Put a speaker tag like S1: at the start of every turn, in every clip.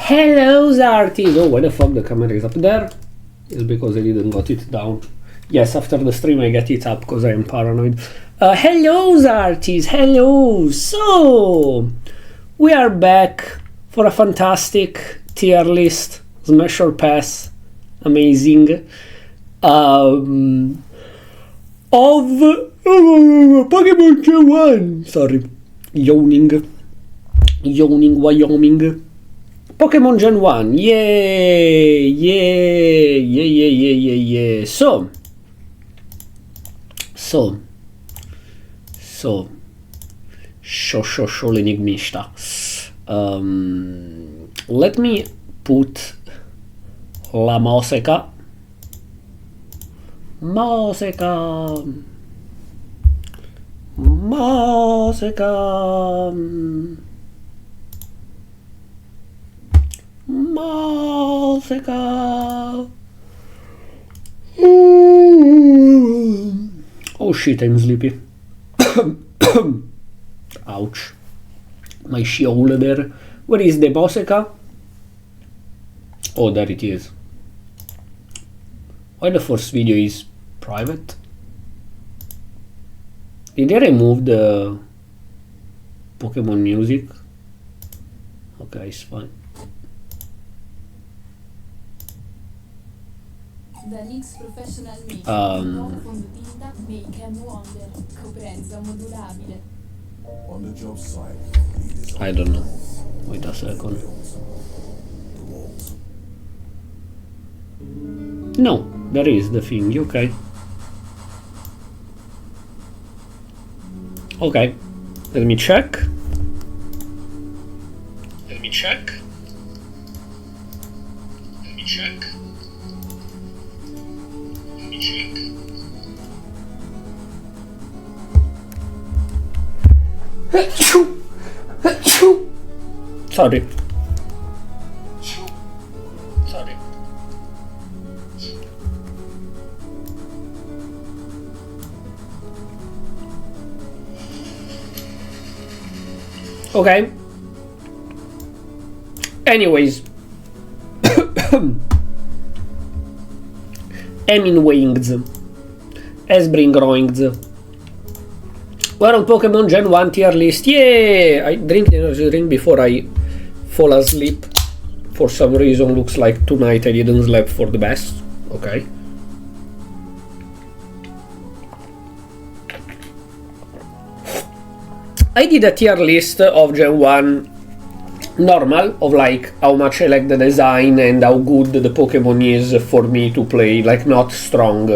S1: Hello, Zarties! Oh, why the fuck the camera is up there? It's because I didn't got it down. Yes, after the stream I get it up because I am paranoid. Hello, Zarties! Hello! So, we are back for a fantastic tier list. Smash or pass. Amazing. Of Pokémon Gen 1. Sorry. Yawning, Wyoming. Pokémon Gen 1, yay, yay, yay, yay, yay, yay, yay. So, l'enigmista. Let me put la musica. Oh shit, I'm sleepy. Ouch. My shoulder. Where is the musica? Oh, there it is. Why the first video is private? Did they remove the Pokemon music? Okay, it's fine.
S2: Franix Professional Make, nuovo fondotinta Make and Wonder, coprenza modulabile.
S3: On the job site,
S1: I don't know. Wait a second. No, there is the thing, okay. Okay, let me check. Sorry. Okay. Anyways. Wings. Esbring Roings. We're on Pokemon Gen 1 tier list. Yay! I drink the energy drink before I fall asleep. For some reason, looks like tonight I didn't sleep for the best. Okay. I did a tier list of Gen 1 normal, of like how much I like the design and how good the Pokemon is for me to play, like not strong,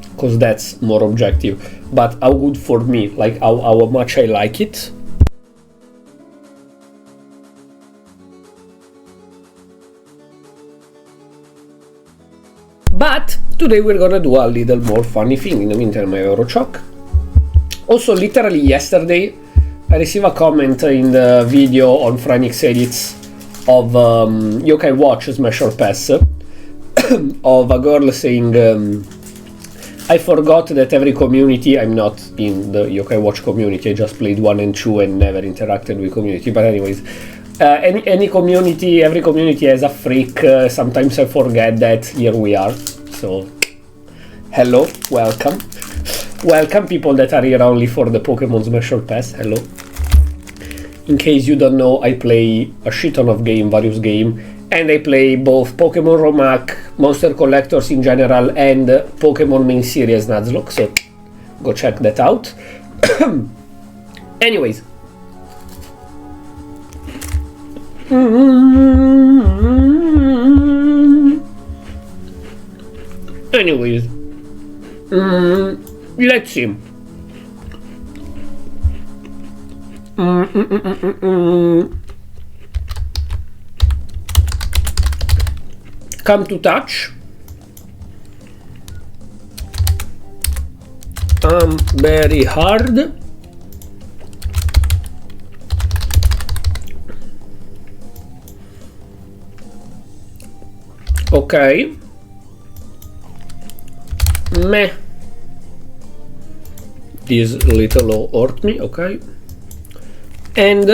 S1: because that's more objective, but how good for me, like how much I like it. But today we're gonna do a little more funny thing. In the meantime, I Eurochoc. Also, literally yesterday, I received a comment in the video on Franix edits of Yokai Watch Smash or Pass of a girl saying, I forgot that every community, I'm not in the Yokai Watch community, I just played 1 and 2 and never interacted with community, but anyways, any community, every community has a freak, sometimes I forget that, here we are, so hello, welcome. Welcome people that are here only for the Pokemon Smash or Pass, hello. In case you don't know, I play a shit ton of various games, and I play both Pokemon Romac, Monster Collectors in general, and Pokemon main series Nuzlocke, so go check that out. Anyways. Let's see. Come to touch. Very hard. Okay. Meh. This little hurt me, okay. And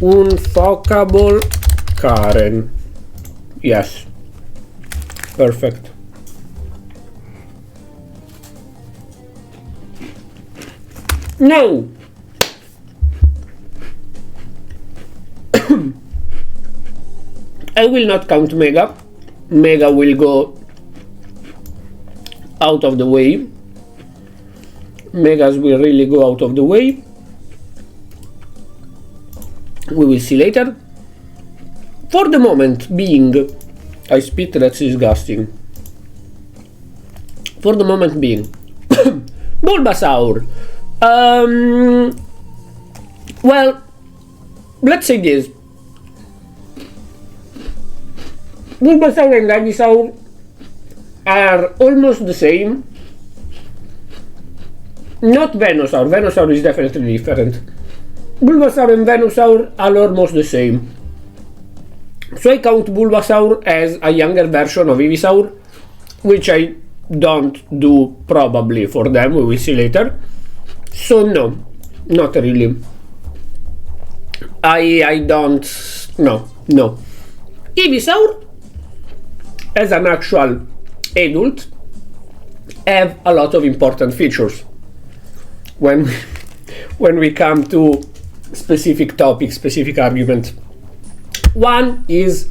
S1: Unfuckable Karen. Yes. Perfect. No! I will not count Mega. Mega will go out of the way. Megas will really go out of the way. We will see later. For the moment being, I spit, that's disgusting. For the moment being, Bulbasaur. Well, let's say this. Bulbasaur and Ivysaur are almost the same. Not Venusaur. Venusaur is definitely different. Bulbasaur and Venusaur are almost the same. So I count Bulbasaur as a younger version of Ivysaur, which I don't do probably for them, we will see later. So no, not really. I don't, no. Ivysaur, as an actual adult, have a lot of important features. When we come to specific topic, specific argument. One is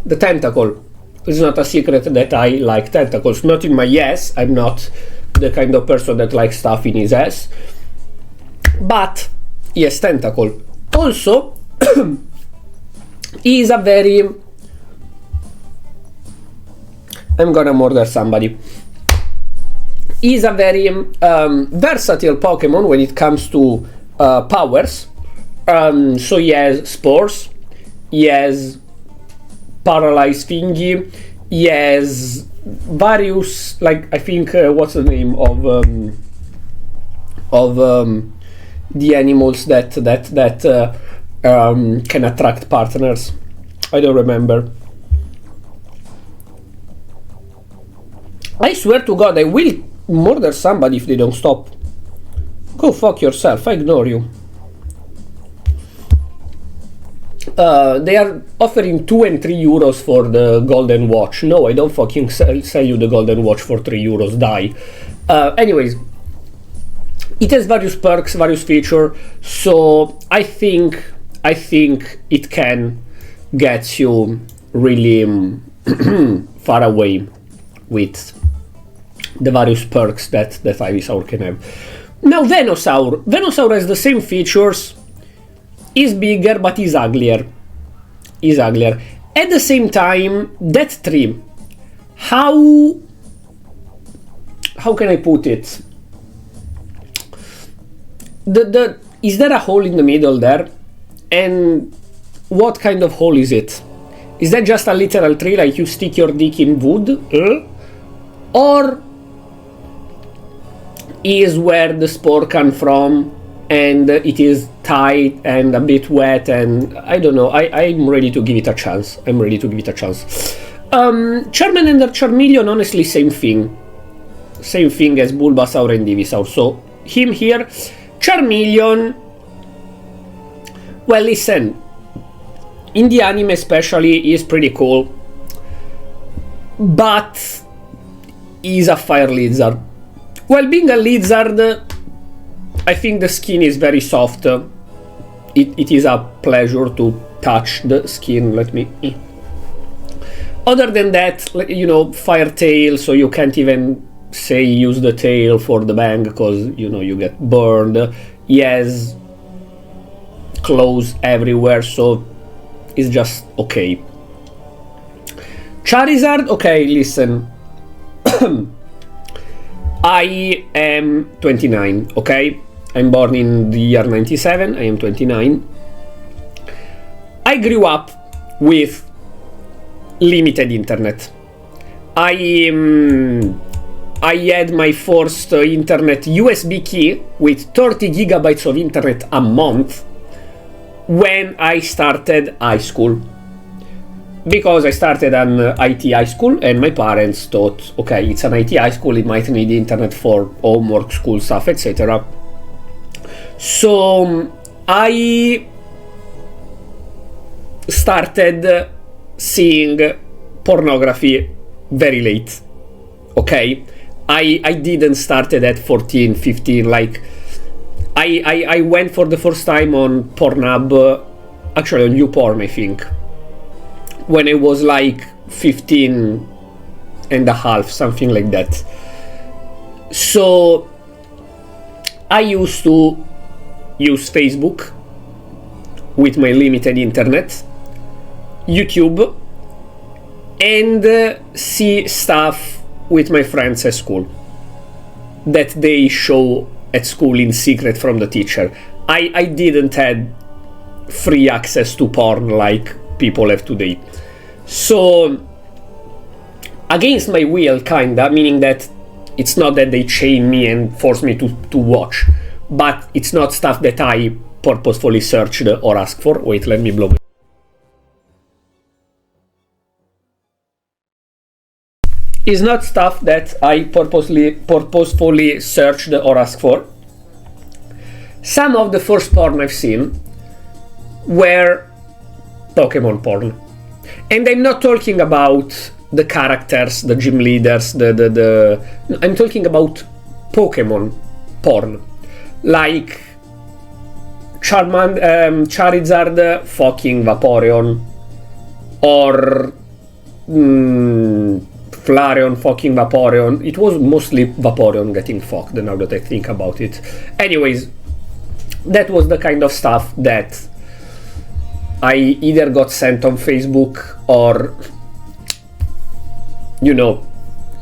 S1: the tentacle. It's not a secret that I like tentacles. Not in my ass. I'm not the kind of person that likes stuff in his ass. But yes, tentacle. Also, he is a very... I'm gonna murder somebody. He's a very versatile Pokemon when it comes to powers. So he has Spores, he has Paralyzed Thingy, he has various, like, I think, what's the name of the animals that can attract partners? I don't remember. I swear to God, I will murder somebody if they don't stop. Go fuck yourself, I ignore you. They are offering 2 and 3 euros for the golden watch. No, I don't fucking sell you the golden watch for 3 euros, die. Anyways, it has various perks, various features, so I think it can get you really far away with the various perks that Ivysaur can have. Now Venusaur. Venusaur has the same features, is bigger but is uglier. At the same time, that tree, how can I put it? Is there a hole in the middle there? And what kind of hole is it? Is that just a literal tree, like you stick your dick in wood? Or is where the spore comes from and it is tight and a bit wet, and I don't know. I'm ready to give it a chance. Charmander and Charmeleon, honestly, same thing as Bulbasaur and Ivysaur, so him here. Charmeleon, well, listen, in the anime especially, is pretty cool, but he's a fire lizard. Well, being a lizard, I think the skin is very soft. It is a pleasure to touch the skin. Let me... Other than that, you know, fire tail, so you can't even say use the tail for the bang, because, you know, you get burned. He has claws everywhere, so it's just okay. Charizard, okay, listen. I am 29, okay? I'm born in the year 97, I am 29. I grew up with limited internet. I had my first internet USB key with 30 gigabytes of internet a month when I started high school. because I started an IT high school and my parents thought, okay, it's an IT high school, it might need internet for homework, school stuff, etc. So I started seeing pornography very late. Okay, I didn't started at 14, 15, like I went for the first time on Pornhub, actually on YouPorn I think, when I was like 15 and a half, something like that. So I used to use Facebook with my limited internet, YouTube, and see stuff with my friends at school that they show at school in secret from the teacher. I didn't have free access to porn like people have today. So against my will, kinda, meaning that it's not that they chain me and force me to watch, but it's not stuff that I purposefully searched or asked for. Wait, let me blow it. Is not stuff that I purposefully searched or asked for. Some of the first porn I've seen were Pokémon porn. And I'm not talking about the characters, the gym leaders, I'm talking about Pokémon porn. Like Charizard fucking Vaporeon, or Flareon fucking Vaporeon. It was mostly Vaporeon getting fucked now that I think about it. Anyways, that was the kind of stuff that I either got sent on Facebook or, you know,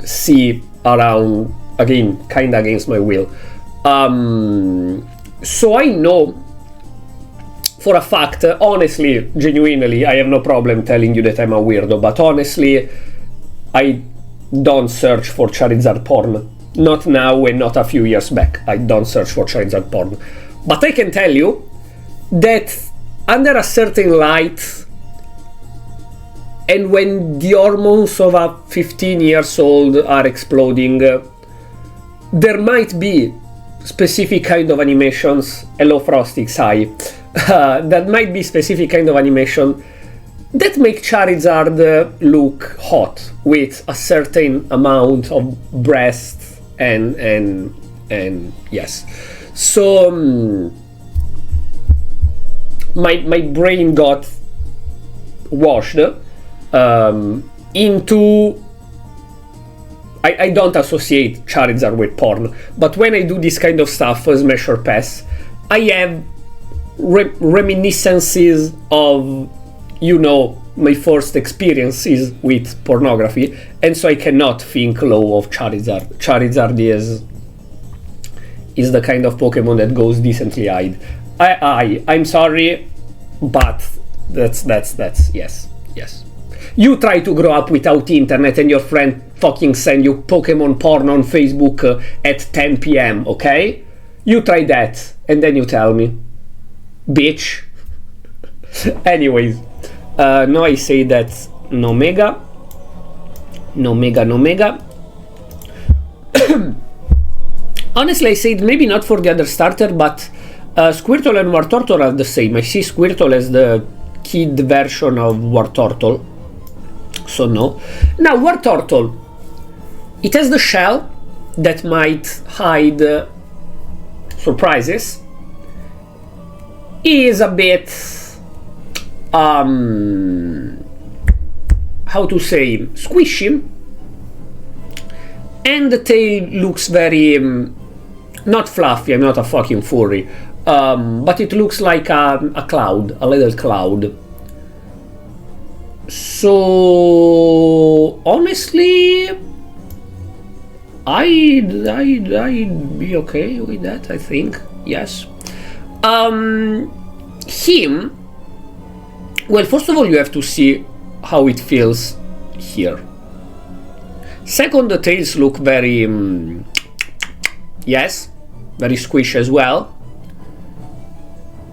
S1: see around, again, kinda against my will. So I know for a fact, honestly, genuinely, I have no problem telling you that I'm a weirdo, but honestly, I don't search for Charizard porn. Not now and not a few years back. I don't search for Charizard porn. But I can tell you that under a certain light, and when the hormones of a 15 years old are exploding, there might be specific kind of animations. Hello Frostix, hi. That might be specific kind of animation that make Charizard look hot with a certain amount of breast and yes. So my brain got washed into. I don't associate Charizard with porn, but when I do this kind of stuff as Measure Pass, I have reminiscences of, you know, my first experiences with pornography, and so I cannot think low of Charizard. Charizard is the kind of Pokemon that goes decently high. I'm sorry, but that's yes. You try to grow up without internet and your friend fucking send you Pokemon porn on Facebook at 10 p.m, okay? You try that, and then you tell me. Bitch. Anyways, no, I say that no mega. Honestly, I said maybe not for the other starter, but Squirtle and Wartortle are the same. I see Squirtle as the kid version of Wartortle. So no. Now Wartortle, it has the shell that might hide surprises. Is a bit how to say, squishy, and the tail looks very not fluffy. I'm not a fucking furry, but it looks like a cloud, a little cloud. So honestly, I'd be okay with that, I think. Yes. Him, well, first of all, you have to see how it feels here. Second, the tails look very yes, very squishy as well.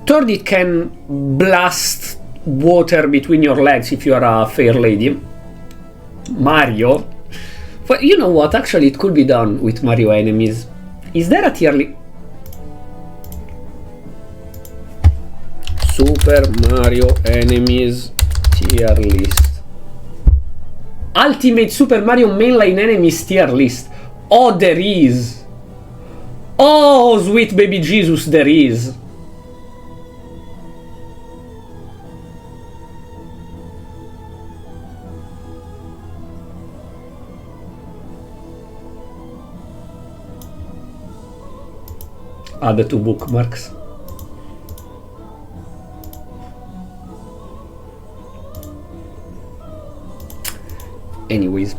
S1: Third, it can blast water between your legs if you are a fair lady. Mario. But you know what? Actually, it could be done with Mario enemies. Is there a tier list? Super Mario enemies tier list. Ultimate Super Mario mainline enemies tier list. Oh, there is. Oh, sweet baby Jesus, there is. Add the 2 bookmarks. Anyways.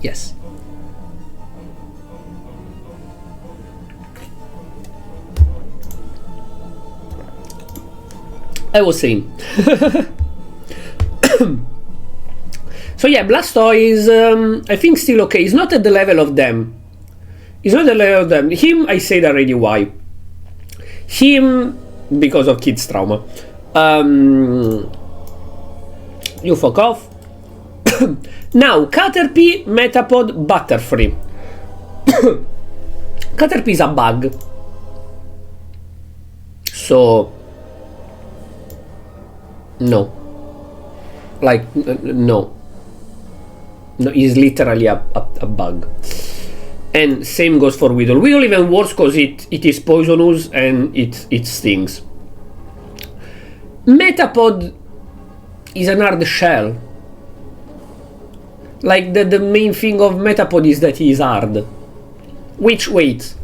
S1: Yes. I was saying. So yeah, Blastoise, I think still okay. He's not at the level of them. He's not at the level of them. Him, I said already why. Him, because of kids' trauma. You fuck off. Now, Caterpie, Metapod, Butterfree. Caterpie is a bug. So... no. Like, no. No, he's literally a bug. And same goes for Weedle. Weedle even worse because it is poisonous and it stings. Metapod is an hard shell. Like the main thing of Metapod is that he is hard. Which, wait.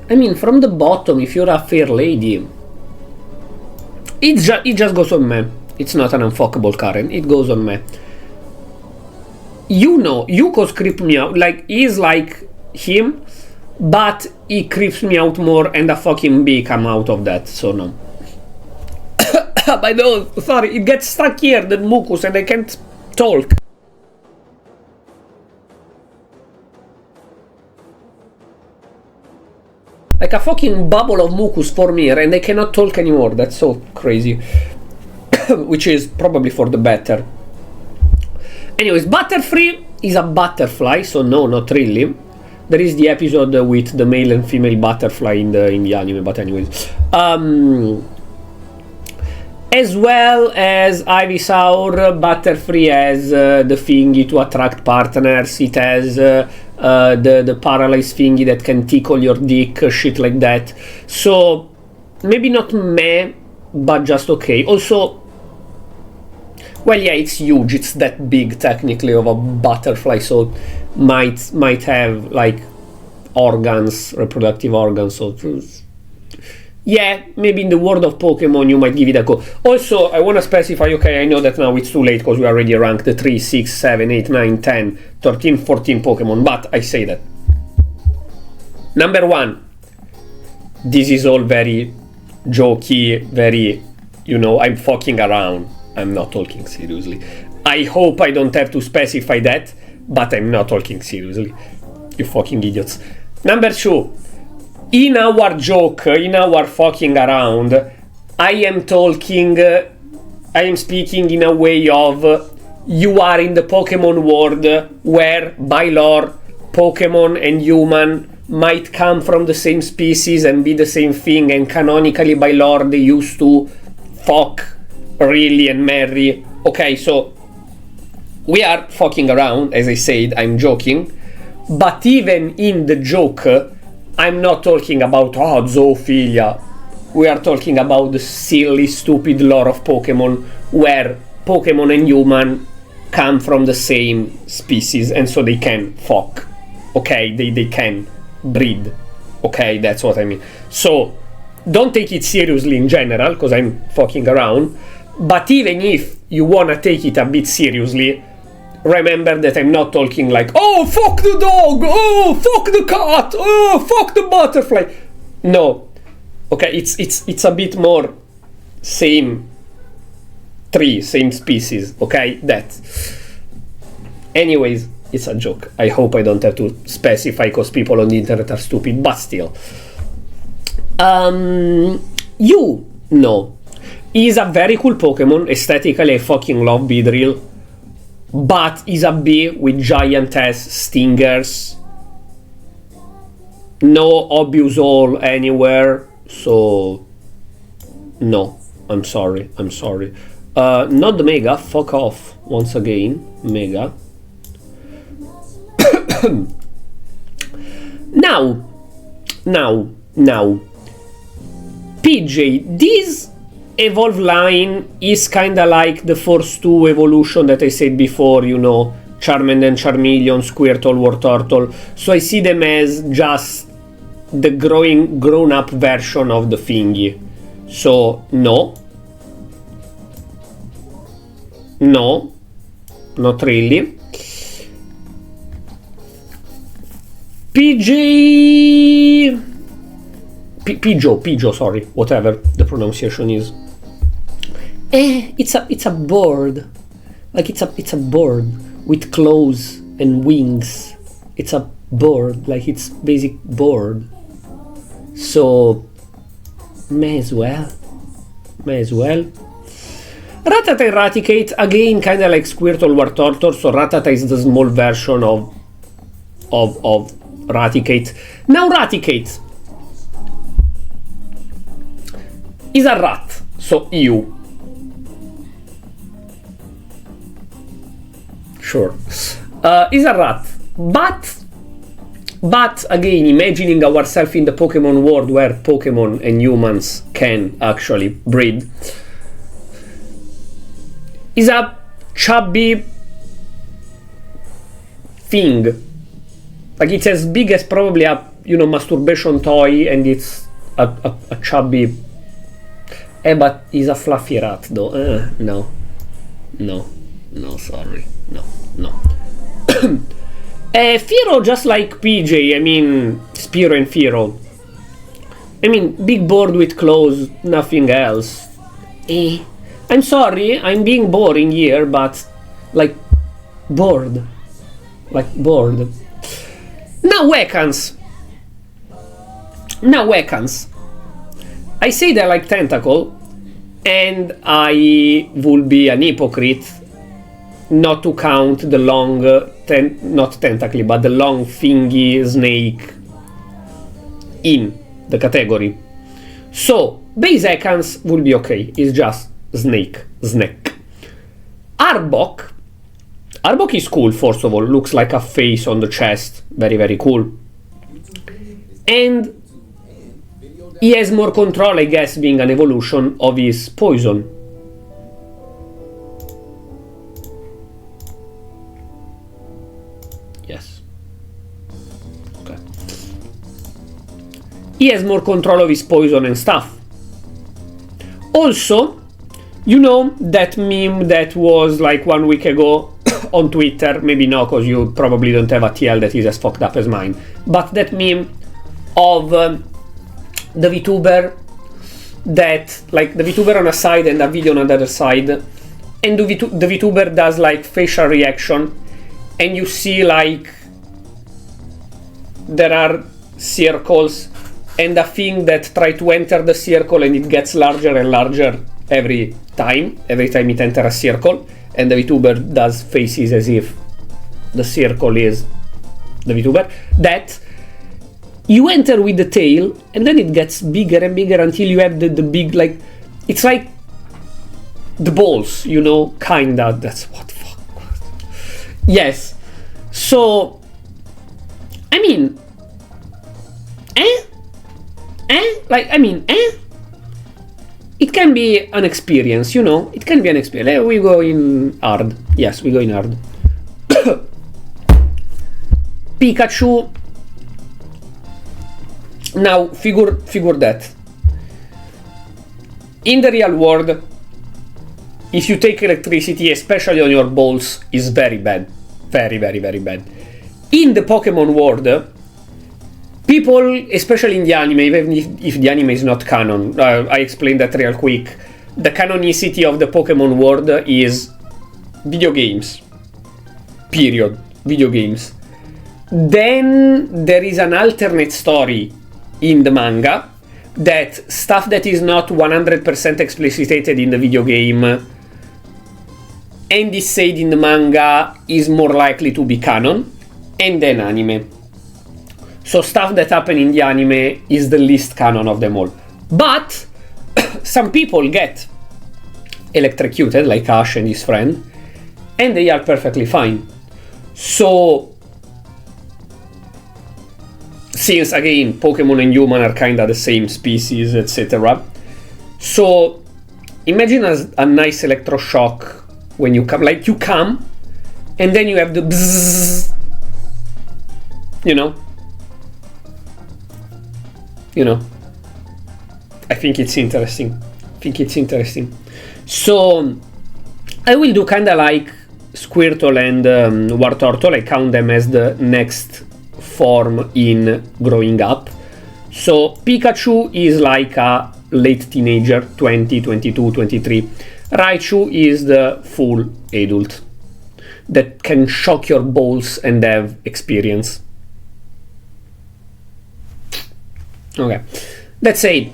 S1: I mean, from the bottom, if you're a fair lady, it just goes on me. It's not an unfuckable Karen. It goes on me. You know, Yuko's creep me out. Like, he's like him, but he creeps me out more and a fucking bee come out of that, so no. But no, sorry, it gets stuck here, the mucus, and I can't talk. Like a fucking bubble of mucus form here and I cannot talk anymore. That's so crazy. Which is probably for the better. Anyways, Butterfree is a butterfly, so no, not really. There is the episode with the male and female butterfly in the anime, but anyways. As well as Ivysaur, Butterfree has the thingy to attract partners. It has the paralyzed thingy that can tickle your dick, shit like that. So maybe not meh, but just okay. Also, well, yeah, it's huge. It's that big, technically, of a butterfly, so might have like organs, reproductive organs. So yeah, maybe in the world of Pokemon you might give it a go. Also, I want to specify, okay, I know that now it's too late because we already ranked the 3, 6, 7, 8, 9, 10, 13, 14 Pokemon, but I say that. Number 1, this is all very jokey, very, you know, I'm fucking around. I'm not talking seriously. I hope I don't have to specify that, but I'm not talking seriously. You fucking idiots. Number 2, in our joke, in our fucking around, I am speaking in a way of you are in the Pokemon world where, by lore, Pokemon and human might come from the same species and be the same thing, and canonically, by lore, they used to fuck really and marry. Okay, so we are fucking around, as I said, I'm joking, but even in the joke, I'm not talking about, oh, zoophilia. We are talking about the silly, stupid lore of Pokemon, where Pokemon and human come from the same species, and so they can fuck. Okay, they can breed. Okay, that's what I mean. So, don't take it seriously in general, because I'm fucking around. But even if you wanna take it a bit seriously, remember that I'm not talking like, oh, fuck the dog, oh, fuck the cat, oh, fuck the butterfly. No. Okay, it's a bit more same 3 same species, okay? That. Anyways, it's a joke. I hope I don't have to specify because people on the internet are stupid, but still. You know, he's a very cool Pokemon. Aesthetically, I fucking love Beedrill. But he's a bee with giant ass stingers. No obvious hole anywhere. So, no. I'm sorry. Not the Mega. Fuck off. Once again. Mega. Now. PJ, this evolve line is kinda like the first 2 evolution that I said before, you know, Charmander and Charmeleon, Squirtle, Wartortle. So I see them as just the grown up version of the thingy. So no, not really. Pijo, sorry, whatever the pronunciation is. It's a bird, like it's a bird with claws and wings. It's a bird, like it's basic bird. So may as well. Rattata Eradicate, again, kinda like Squirtle, Wartortle. So Rattata is the small version of Raticate. Now Raticate is a rat, so you. Sure. Is a rat. But again, imagining ourselves in the Pokemon world where Pokemon and humans can actually breed, is a chubby thing. Like it's as big as probably a masturbation toy, and it's a chubby. But he's a fluffy rat though. No, sorry, no. Firo, just like PJ, I mean Spearow and Firo. I mean, big bird with claws, nothing else. I'm sorry, I'm being boring here, but like bored. Now weapons. I say they're like tentacle, and I would be an hypocrite not to count the long, not tentacle, but the long thingy snake in the category. So, base Ekans will be okay, it's just snake. Arbok is cool, first of all, looks like a face on the chest, very, very cool. And he has more control, I guess, being an evolution of his poison. Yes. Okay. He has more control of his poison and stuff. Also, you know that meme that was like 1 week ago on Twitter? Maybe no, because you probably don't have a TL that is as fucked up as mine. But that meme of the VTuber that, like, the VTuber on a side and a video on the other side, and the VTuber does like facial reaction, and you see like there are circles and a thing that try to enter the circle, and it gets larger and larger every time it enters a circle, and the VTuber does faces as if the circle is the VTuber. That you enter with the tail, and then it gets bigger and bigger until you have the big, like, it's like the balls, you know, kinda. That's what the fuck. Yes. So, I mean, it can be an experience, you know. It can be an experience. We go in hard. Yes, we go in hard. Pikachu. Now, figure that. In the real world, if you take electricity, especially on your balls, is very bad. Very, very, very bad. In the Pokemon world, people, especially in the anime, even if the anime is not canon, I explained that real quick, the canonicity of the Pokemon world is video games. Period. Video games. Then there is an alternate story in the manga that stuff that is not 100% explicited in the video game and is said in the manga is more likely to be canon, and then anime. So stuff that happened in the anime is the least canon of them all. But some people get electrocuted, like Ash and his friend, and they are perfectly fine. So, since again, Pokemon and human are kind of the same species, etc. So, imagine a nice electroshock when you come, like you come, and then you have the bzzz, you know? I think it's interesting. So, I will do kind of like Squirtle and Wartortle. I count them as the next form in growing up. So Pikachu is like a late teenager, 20, 22, 23. Raichu is the full adult that can shock your balls and have experience. Okay, that's it.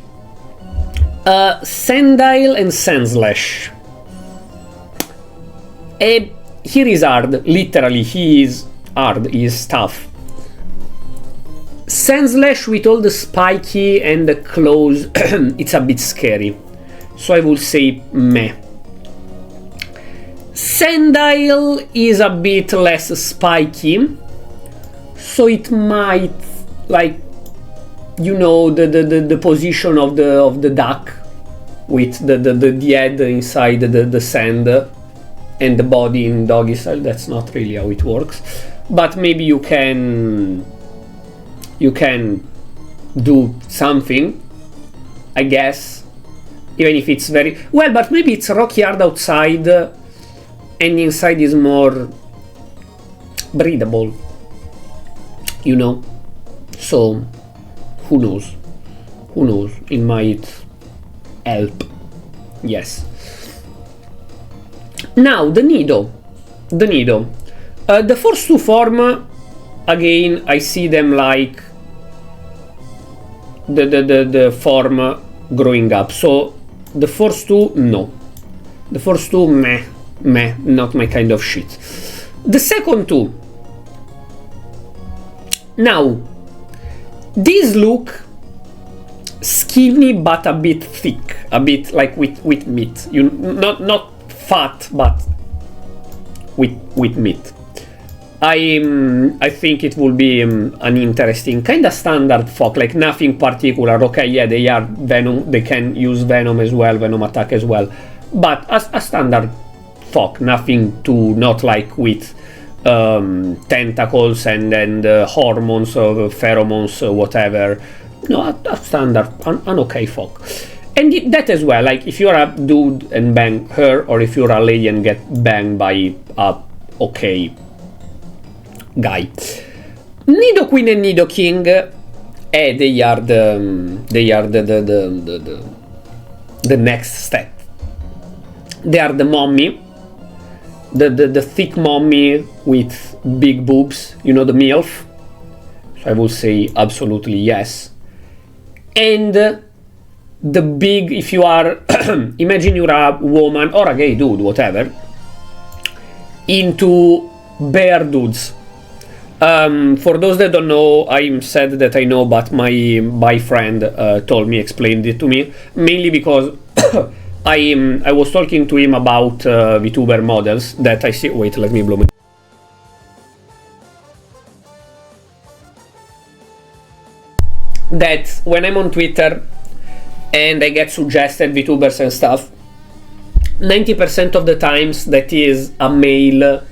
S1: Sandile and Sandslash. Here is hard. Literally, he is hard. He is tough. Sandslash with all the spiky and the claws, it's a bit scary. So I will say meh. Sandile is a bit less spiky, so it might, like, you know, the position of the duck with the head inside the sand and the body in doggy style. That's not really how it works, but maybe you can do something, I guess, even if it's very well. But maybe it's rocky hard outside and inside is more breathable, you know. So who knows, it might help. Yes. Now the Nido. The first two form, again, I see them like the form growing up. So the first two, no. The first two, meh, not my kind of shit. The second two. Now, these look skinny but a bit thick, a bit like with meat. You not fat, but with meat. I think it will be an interesting kind of standard Fok, like nothing particular. Okay, yeah, they are venom. They can use venom as well, venom attack as well, but a standard Fok, nothing to not like with tentacles and hormones or pheromones or whatever. No, a standard, an okay Fok. And that as well, like if you're a dude and bang her, or if you're a lady and get banged by a okay guy. Nidoqueen and Nidoking, they are the next step. They are the mommy, the thick mommy with big boobs, you know, the MILF. So I will say absolutely yes. And the big, if you are, imagine you're a woman or a gay dude, whatever, into bear dudes. For those that don't know, I'm sad that I know, but my friend told me, explained it to me, mainly because I was talking to him about VTuber models that I see. Wait, let me blow my. That when I'm on Twitter and I get suggested VTubers and stuff, 90% of the times that is a male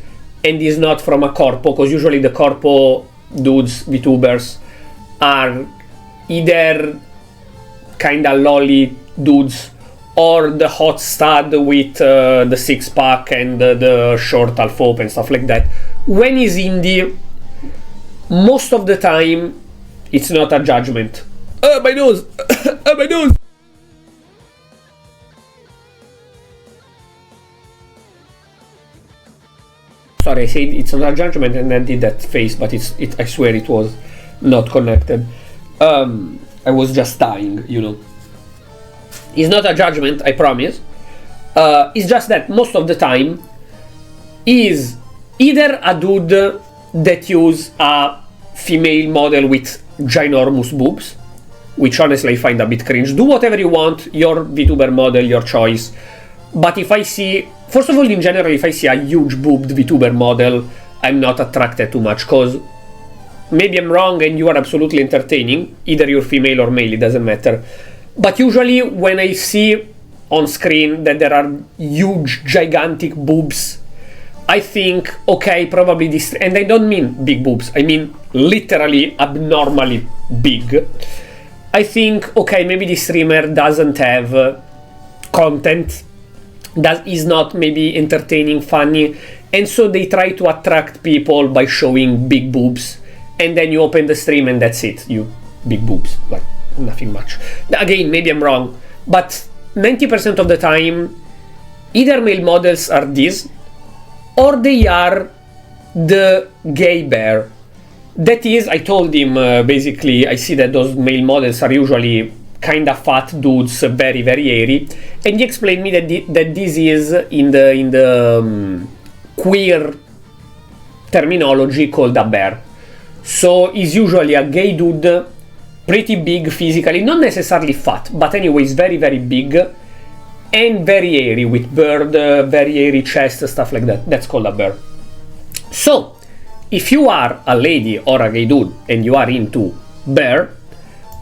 S1: and is not from a corpo, because usually the corpo dudes, VTubers, are either kinda lolly dudes or the hot stud with the six-pack and the short half-op and stuff like that. When he's indie, most of the time, it's not a judgment. My nose! My nose! Sorry, I said it's not a judgment and then did that face, but I swear it was not connected. I was just dying, you know. It's not a judgment, I promise. It's just that most of the time is either a dude that use a female model with ginormous boobs, which honestly I find a bit cringe. Do whatever you want, your VTuber model, your choice. But if I see, first of all, in general, if I see a huge boobed VTuber model, I'm not attracted too much, because maybe I'm wrong and you are absolutely entertaining, either you're female or male, it doesn't matter. But usually when I see on screen that there are huge, gigantic boobs, I think, okay, probably this, and I don't mean big boobs, I mean literally abnormally big. I think, okay, maybe this streamer doesn't have content, that is not maybe entertaining, funny, and so they try to attract people by showing big boobs, and then you open the stream and that's it, you big boobs, like nothing much. Again, maybe I'm wrong, but 90% of the time, either male models are these, or they are the gay bear. That is, I told him, basically, I see that those male models are usually kind of fat dudes, very, very airy, and he explained me that this is in the queer terminology called a bear. So he's usually a gay dude, pretty big physically, not necessarily fat, but anyways very, very big, and very airy, with bird, very airy chest, stuff like that. That's called a bear. So, if you are a lady or a gay dude and you are into bear,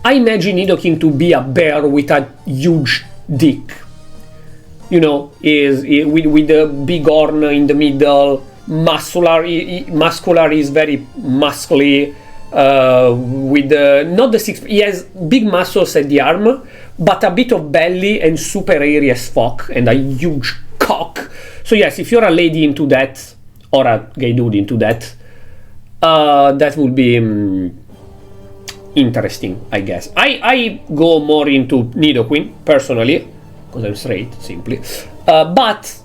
S1: I imagine Nidoking to be a bear with a huge dick. You know, with the big horn in the middle, muscular is very muscly, with not the six, he has big muscles at the arm, but a bit of belly and super airy as fuck, and a huge cock. So yes, if you're a lady into that, or a gay dude into that, that would be interesting, I guess. I go more into Nidoqueen, personally, because I'm straight, simply. But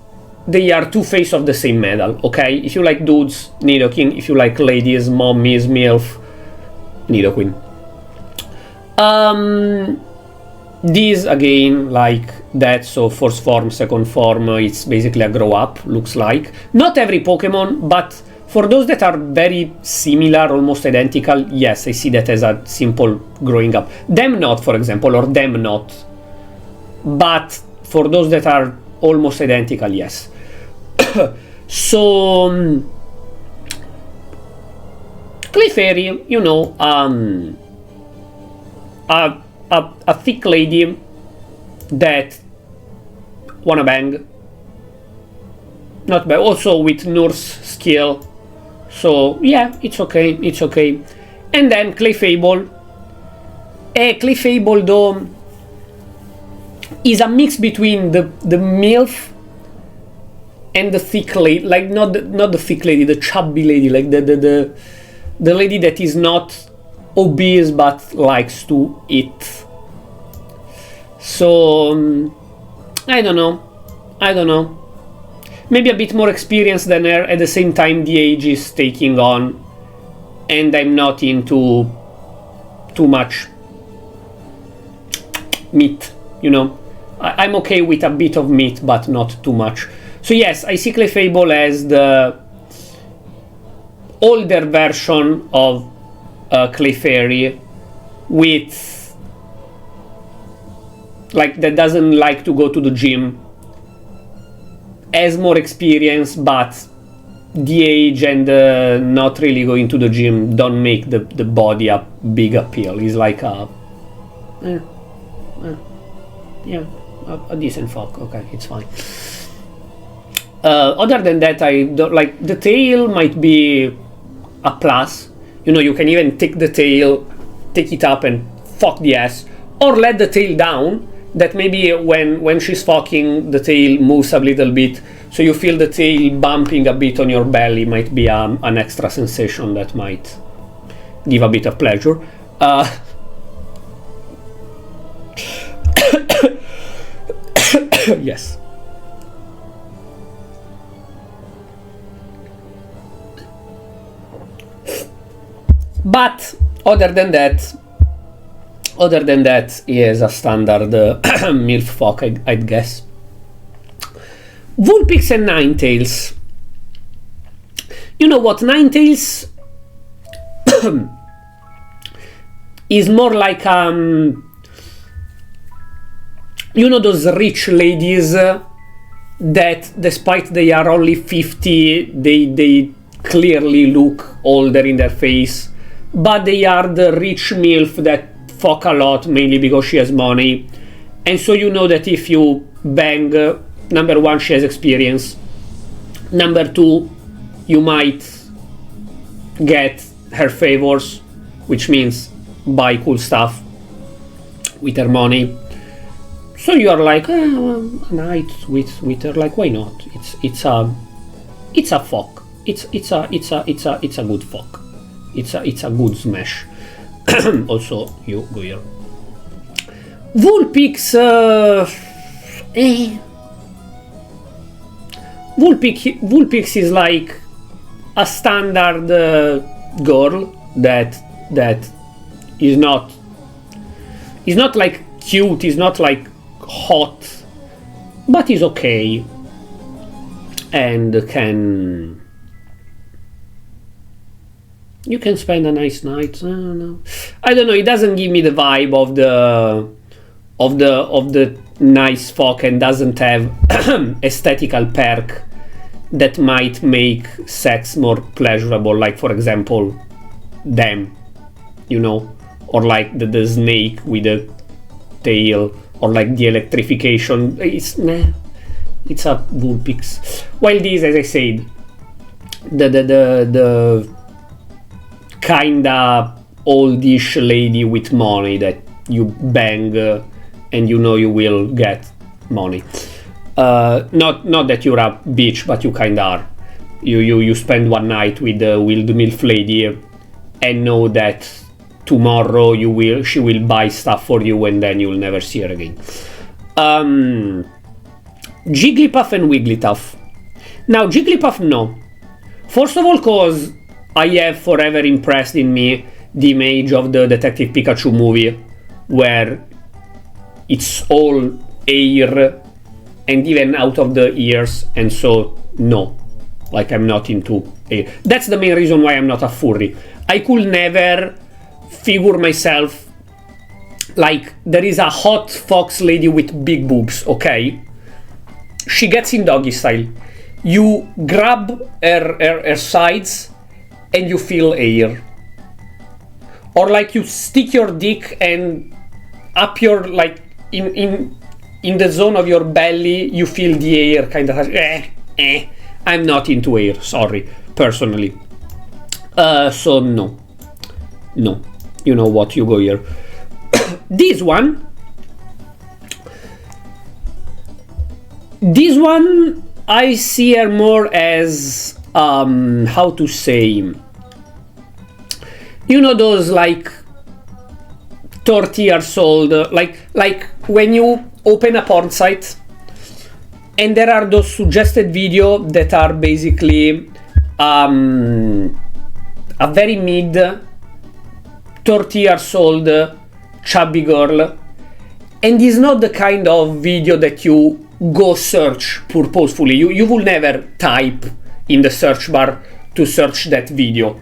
S1: they are two faces of the same medal, okay? If you like dudes, Nidoking. If you like ladies, mommies, MILF, Nidoqueen. These, again, like that, so first form, second form, it's basically a grow-up, looks like. Not every Pokemon, but for those that are very similar, almost identical, yes, I see that as a simple growing up. Them not, for example, or them not. But for those that are almost identical, yes. So, Clefairy, you know, a thick lady that wanna bang. Not bad. Also with nurse skill. So yeah, it's okay, it's okay. And then Clefable. Clefable though is a mix between the MILF and the thick lady, like not the thick lady, the chubby lady, like the lady that is not obese but likes to eat. So I don't know. Maybe a bit more experience than her. At the same time, the age is taking on, and I'm not into too much meat, you know. I'm okay with a bit of meat, but not too much. So yes, I see Clefable as the older version of Clefairy, with like that doesn't like to go to the gym, has more experience, but the age and not really going to the gym don't make the body a big appeal. He's like a decent fuck. Okay, it's fine. Other than that, I don't like the tail. Might be a plus. You know, you can even take the tail, take it up and fuck the ass, or let the tail down. That maybe when she's fucking, the tail moves a little bit, so you feel the tail bumping a bit on your belly. Might be an extra sensation that might give a bit of pleasure. Yes. But other than that, he is a standard MILF fuck, I'd guess. Vulpix and Ninetales. You know what, Ninetales is more like you know those rich ladies that despite they are only 50, they clearly look older in their face, but they are the rich MILF that fuck a lot, mainly because she has money. And so you know that if you bang, number one, she has experience, number two, you might get her favors, which means buy cool stuff with her money. So you are like, a night with her, like, why not? It's a fuck. It's a good fuck. It's a good smash. Also, you go here. Vulpix, Vulpix is like a standard girl that is not like cute, is not like hot, but is okay and you can spend a nice night. I don't know, it doesn't give me the vibe of the nice fuck, and doesn't have aesthetical perk that might make sex more pleasurable, like for example them, you know, or like the snake with a tail, or like the electrification. It's a Vulpix. While this, as I said, the kinda oldish lady with money that you bang and you know you will get money. Not that you're a bitch, but you kinda are. You spend one night with the MILF lady and know that tomorrow she will buy stuff for you, and then you'll never see her again. Jigglypuff and Wigglytuff. Now Jigglypuff, no. First of all, cause I have forever impressed in me the image of the Detective Pikachu movie, where it's all air and even out of the ears, and so no, like I'm not into air. That's the main reason why I'm not a furry. I could never figure myself like, there is a hot fox lady with big boobs, okay? She gets in doggy style. You grab her sides and you feel air. Or like you stick your dick and up your, like, in the zone of your belly, you feel the air kind of. I'm not into air, sorry, personally. So no. You know what, you go here. This one I see her more as how to say, you know, those like 30 years old, like when you open a porn site and there are those suggested videos that are basically a very mid 30 years old chubby girl, and it's not the kind of video that you go search purposefully. You will never type in the search bar to search that video.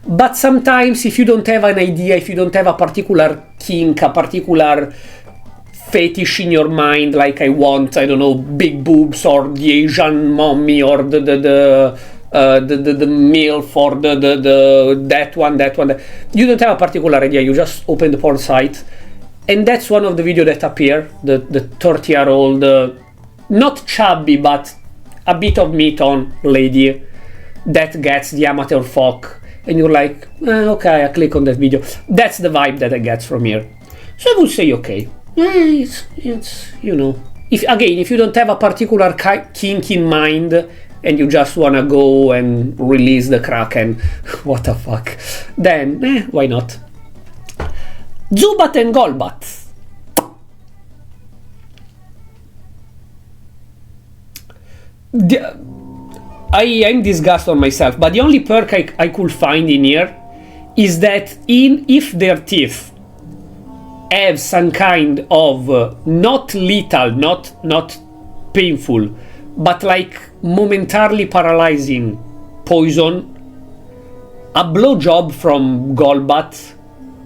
S1: But sometimes, if you don't have an idea, if you don't have a particular kink, a particular fetish in your mind, like I don't know, big boobs, or the Asian mommy, or the MILF, or that one. You don't have a particular idea. You just open the porn site, and that's one of the videos that appear. The 30-year-old, not chubby, but a bit of meat on lady that gets the amateur fuck. And you're like, okay, I click on that video. That's the vibe that I get from here. So I would say, okay, it's you know, if you don't have a particular kink in mind and you just wanna go and release the Kraken, what the fuck, then why not? Zubat and Golbat. I'm disgusted on myself, but the only perk I could find in here is that if their teeth have some kind of not lethal, not painful, but like momentarily paralyzing poison, a blowjob from Golbat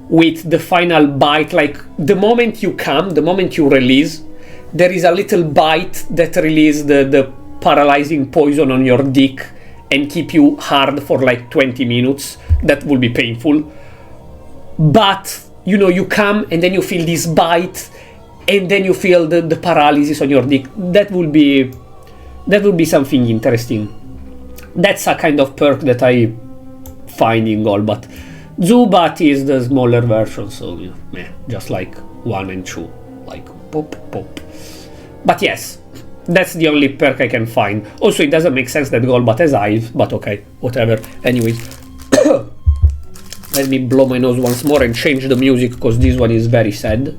S1: with the final bite, like the moment you come, the moment you release, there is a little bite that releases the paralyzing poison on your dick and keep you hard for like 20 minutes. That will be painful. But, you know, you come and then you feel this bite and then you feel the paralysis on your dick. That will be something interesting. That's a kind of perk that I find in Golbat. Zubat is the smaller version, so just like 1 and 2, like pop, pop. But yes, that's the only perk I can find. Also, it doesn't make sense that Golbat has eyes, but okay, whatever. Anyways, let me blow my nose once more and change the music, because this one is very sad.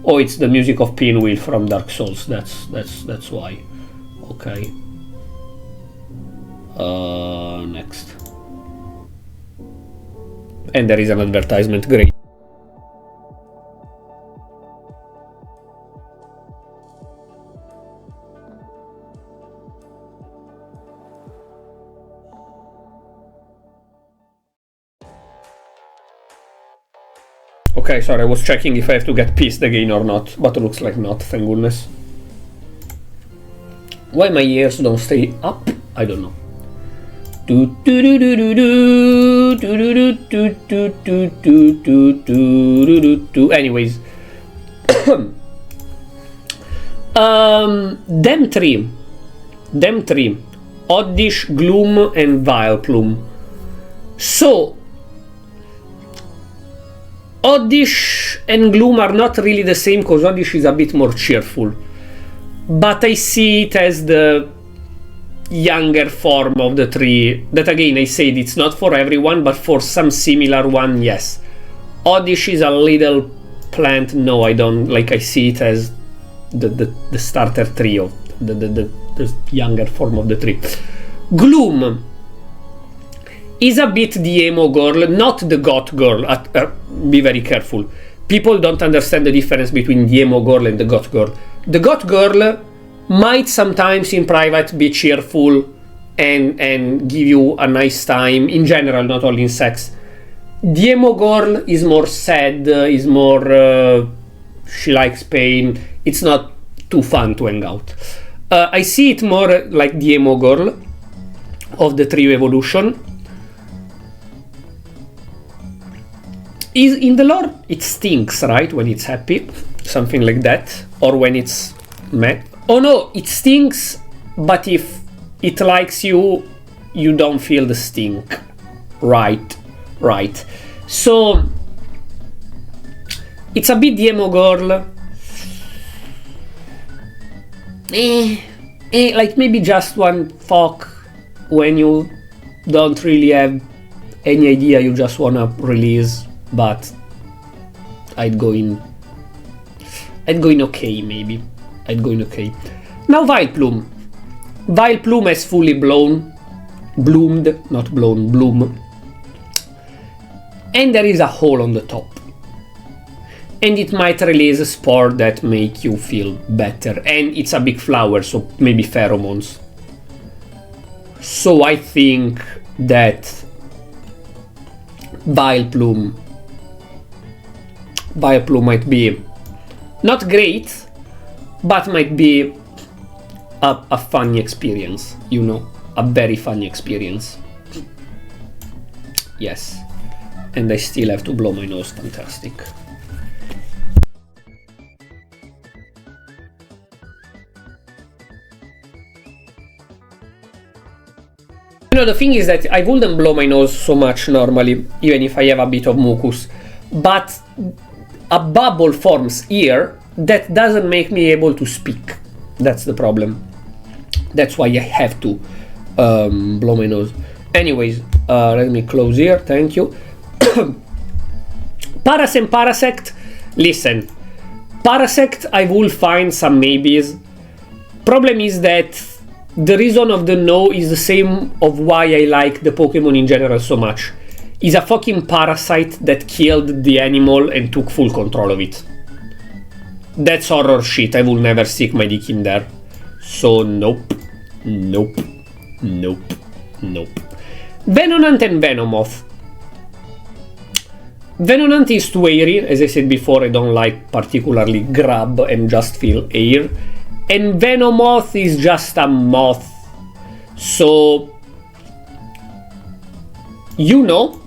S1: Oh, it's the music of Pinwheel from Dark Souls. That's why. Okay. Next. And there is an advertisement. Great. Okay, sorry, I was checking if I have to get pissed again or not, but it looks like not, thank goodness. Why my ears don't stay up? I don't know. Anyways. Them three. Oddish, Gloom, and Vileplume. So, Oddish and Gloom are not really the same, because Oddish is a bit more cheerful. But I see it as the younger form of the three. That again, I said it's not for everyone, but for some similar one, yes. Oddish is a little plant. No, I don't. Like, I see it as the starter trio, the younger form of the three. Gloom is a bit the emo girl, not the goth girl. Be very careful. People don't understand the difference between the emo girl and the goth girl. The goth girl might sometimes in private be cheerful and give you a nice time, in general, not only in sex. The emo girl is more sad, is more... she likes pain. It's not too fun to hang out. I see it more like the emo girl of the trio evolution. In the lore, it stinks, right? When it's happy, something like that, or when it's mad. Oh no, it stinks, but if it likes you, you don't feel the stink. Right. So, it's a bit the emo girl. Like maybe just one fuck when you don't really have any idea, you just wanna release. But I'd go in okay, maybe. I'd go in okay. Now Vileplume. Vileplume has fully bloom. And there is a hole on the top. And it might release a spore that make you feel better. And it's a big flower, so maybe pheromones. So I think that Vileplume might be not great, but might be a funny experience, you know, a very funny experience. Yes, and I still have to blow my nose. Fantastic. You know, the thing is that I wouldn't blow my nose so much normally, even if I have a bit of mucus, but a bubble forms here that doesn't make me able to speak. That's the problem. That's why I have to blow my nose. Anyways, let me close here. Thank you. Paras and Parasect. Listen, Parasect, I will find some maybes. Problem is that the reason of the no is the same of why I like the Pokemon in general so much. is a fucking parasite that killed the animal and took full control of it. That's horror shit. I will never stick my dick in there. So nope. Nope. Nope. Nope. Venonant and Venomoth. Venonant is too airy. As I said before, I don't like particularly grab and just feel air. And Venomoth is just a moth. So, you know,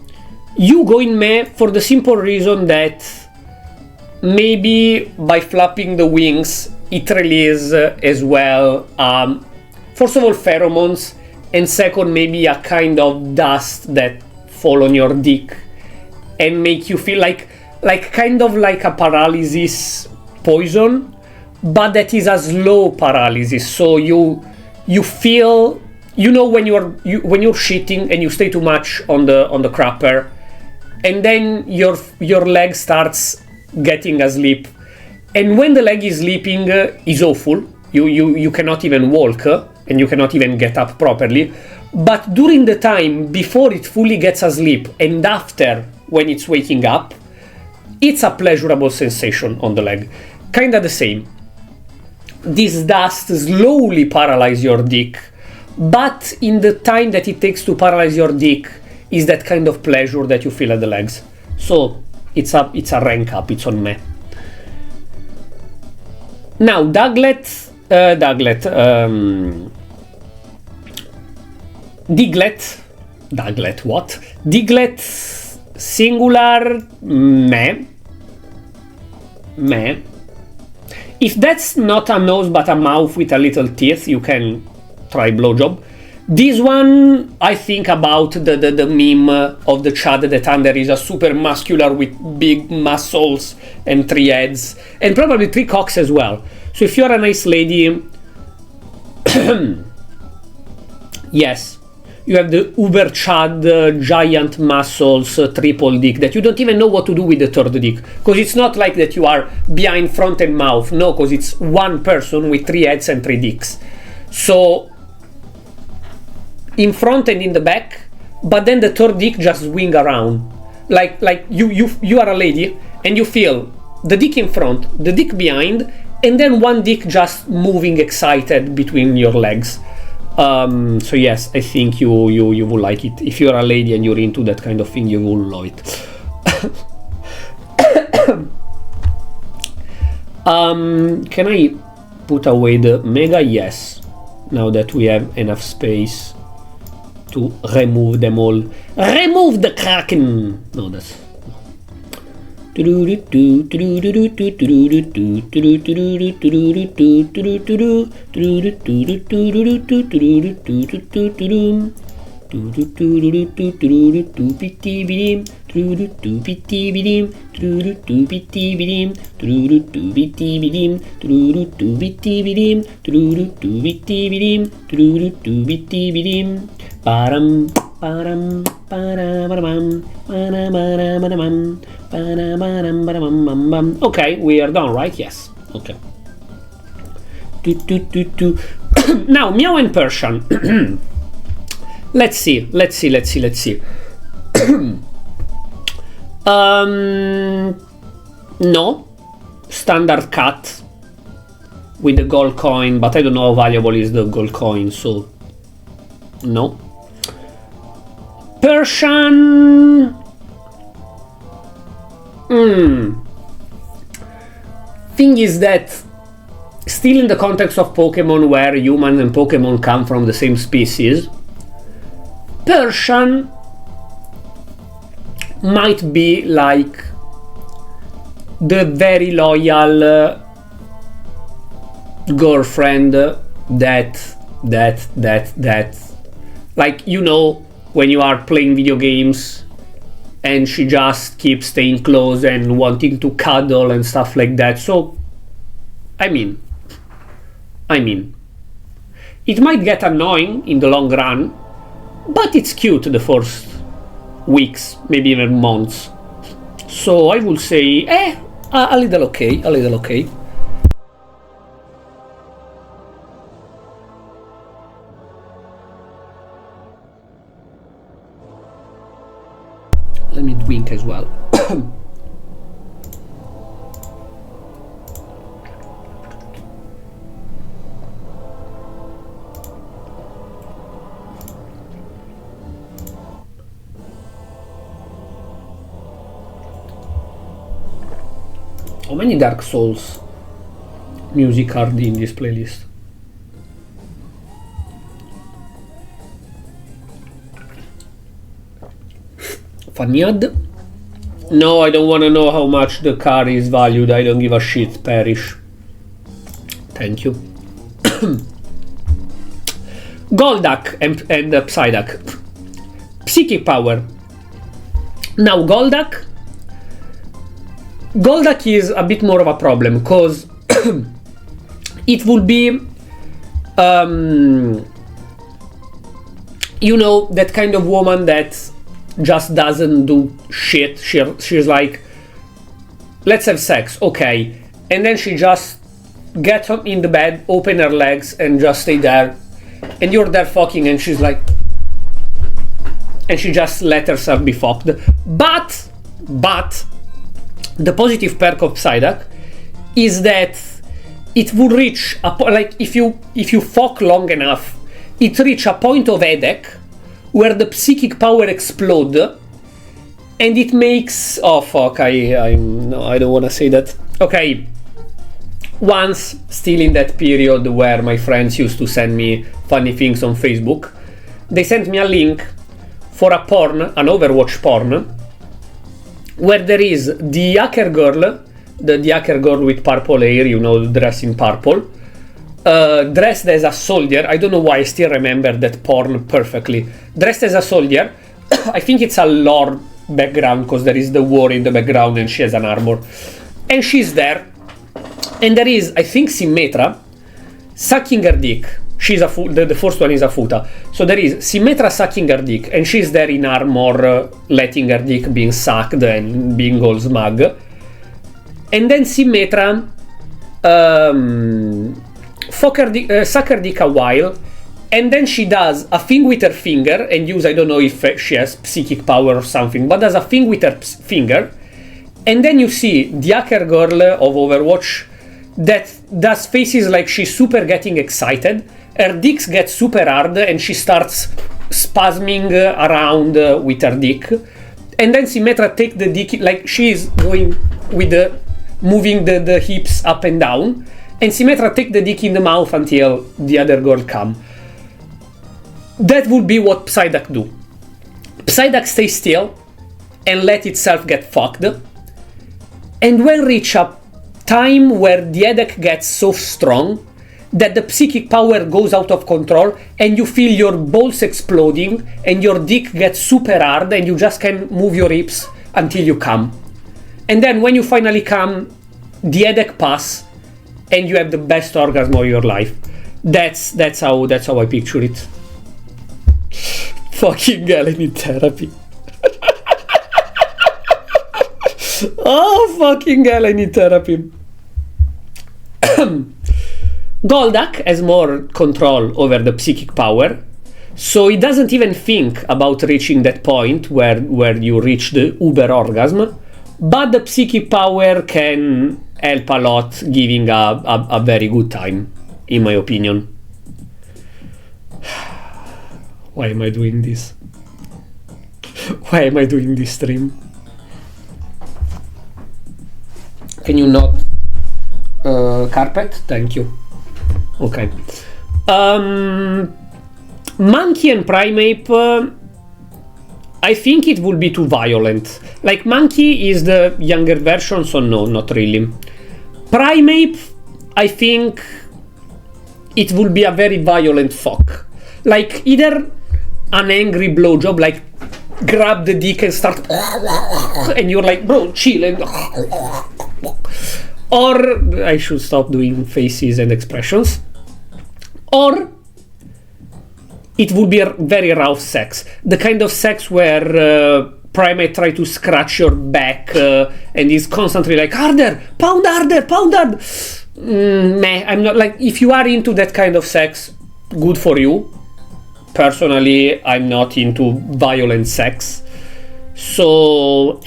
S1: you go in meh for the simple reason that maybe by flapping the wings it releases as well, first of all, pheromones, and second, maybe a kind of dust that fall on your dick and make you feel like kind of like a paralysis poison, but that is a slow paralysis. So you feel, you know, when you're shitting and you stay too much on the crapper, and then your leg starts getting asleep, and when the leg is sleeping is awful. You cannot even walk and you cannot even get up properly. But during the time before it fully gets asleep and after when it's waking up, it's a pleasurable sensation on the leg. Kinda the same. This dust slowly paralyzes your dick, but in the time that it takes to paralyze your dick is that kind of pleasure that you feel at the legs. So it's a rank up, it's on me. Now Diglett, what? Diglett singular, meh. If that's not a nose but a mouth with a little teeth, you can try blowjob. This one, I think about the meme of the Chad that under is a super muscular with big muscles and 3 heads, and probably 3 cocks as well. So if you're a nice lady, yes, you have the uber Chad giant muscles, triple dick that you don't even know what to do with the third dick, because it's not like that you are behind front and mouth. No, because it's one person with 3 heads and 3 dicks. So in front and in the back, but then the third dick just swing around, like you are a lady and you feel the dick in front, the dick behind, and then one dick just moving excited between your legs. So yes, I think you will like it. If you're a lady and you're into that kind of thing, you will love it. Can I put away the mega? Yes, now that we have enough space to remove them all. Remove the Kraken! No, that's... Okay, we are done, right? Yes. Okay. Now, Meow and Persian. Let's see. No. Standard cut with the gold coin, but I don't know how valuable is the gold coin, so no. Persian. Thing is that still in the context of Pokemon, where humans and Pokemon come from the same species, Persian might be like the very loyal girlfriend that like, you know, when you are playing video games and she just keeps staying close and wanting to cuddle and stuff like that. So I mean it might get annoying in the long run, but it's cute the first weeks, maybe even months. So I would say a little okay. Let me drink as well. How many Dark Souls music are in this playlist? Fanyad? No, I don't want to know how much the car is valued. I don't give a shit. Perish. Thank you. Goldak and Psyduck. Psychic power. Now Goldak is a bit more of a problem because it will be you know, that kind of woman that just doesn't do shit. She's like, let's have sex, okay, and then she just gets up in the bed, open her legs and just stay there, and you're there fucking and she's like, and she just let herself be fucked. But the positive perk of Psyduck is that it will reach a like if you fuck long enough, it reach a point of headache where the psychic power explode, and it makes, oh fuck, I don't want to say that. Okay, once, still in that period where my friends used to send me funny things on Facebook, they sent me a link for a porn, an Overwatch porn, where there is the hacker girl, the hacker girl with purple hair, you know, dressed in purple, dressed as a soldier. I don't know why I still remember that porn perfectly. Dressed as a soldier. I think it's a lore background because there is the war in the background and she has an armor. And she's there. And there is, I think, Symmetra sucking her dick. She's the first one is a Futa. So there is Symmetra sucking her dick and she's there in armor, letting her dick being sucked and being all smug. And then Symmetra suck her dick a while, and then she does a thing with her finger and use, I don't know if she has psychic power or something, but does a thing with her finger, and then you see the hacker girl of Overwatch that does faces like she's super getting excited, her dick gets super hard and she starts spasming around with her dick, and then Symmetra take the dick like she's going with the moving the hips up and down, and Symmetra take the dick in the mouth until the other girl come. That would be what Psyduck do. Psyduck stay still and let itself get fucked, and when reach a time where the headache gets so strong that the psychic power goes out of control and you feel your balls exploding and your dick gets super hard and you just can move your hips until you come. And then when you finally come, the headache pass and you have the best orgasm of your life. That's how I picture it. Fucking Ellen in therapy. Oh, fucking Ellen in therapy. Goldak has more control over the psychic power, so he doesn't even think about reaching that point where you reach the uber orgasm, but the psychic power can help a lot, giving a very good time, in my opinion. Why am I doing this? Why am I doing this stream? Can you not carpet? Thank you. Okay. Monkey and Primeape, I think it would be too violent. Like, Monkey is the younger version, so no, not really. Primeape, I think it would be a very violent fuck. Like, either an angry blowjob, like grab the dick and start, and you're like, bro, chill, and or I should stop doing faces and expressions, or it would be a very rough sex, the kind of sex where Primate try to scratch your back and is constantly like, harder, pound harder, pound hard. Meh, I'm not like, if you are into that kind of sex, good for you. Personally, I'm not into violent sex. So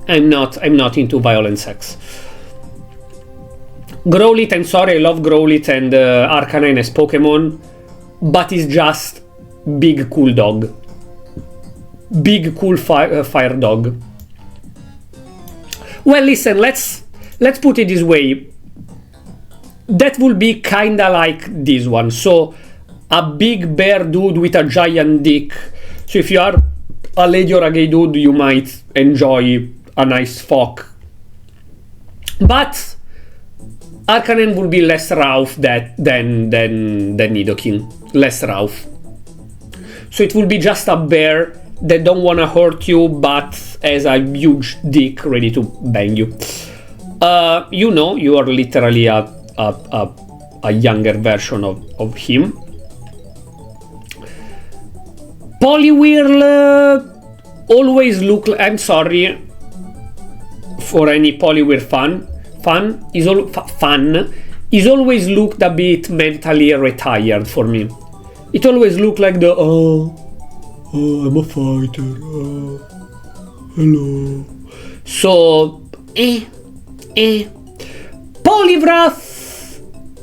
S1: I'm not into violent sex. Growlithe, I'm sorry, I love Growlithe and Arcanine as Pokemon, but it's just big cool dog. Big cool fire dog. Well, listen, let's put it this way. That will be kinda like this one. So a big bear dude with a giant dick. So if you are a lady or a gay dude, you might enjoy a nice fuck. But Arcanine will be less rough than Nidoking. Less rough. So it will be just a bear that don't wanna hurt you, but has a huge dick ready to bang you. You know, you are literally a younger version of him. Poliwhirl always look. I'm sorry for any Poliwhirl fan. Fun is always looked a bit mentally retired for me. It always looked like the I'm a fighter. Hello. So Poliwrath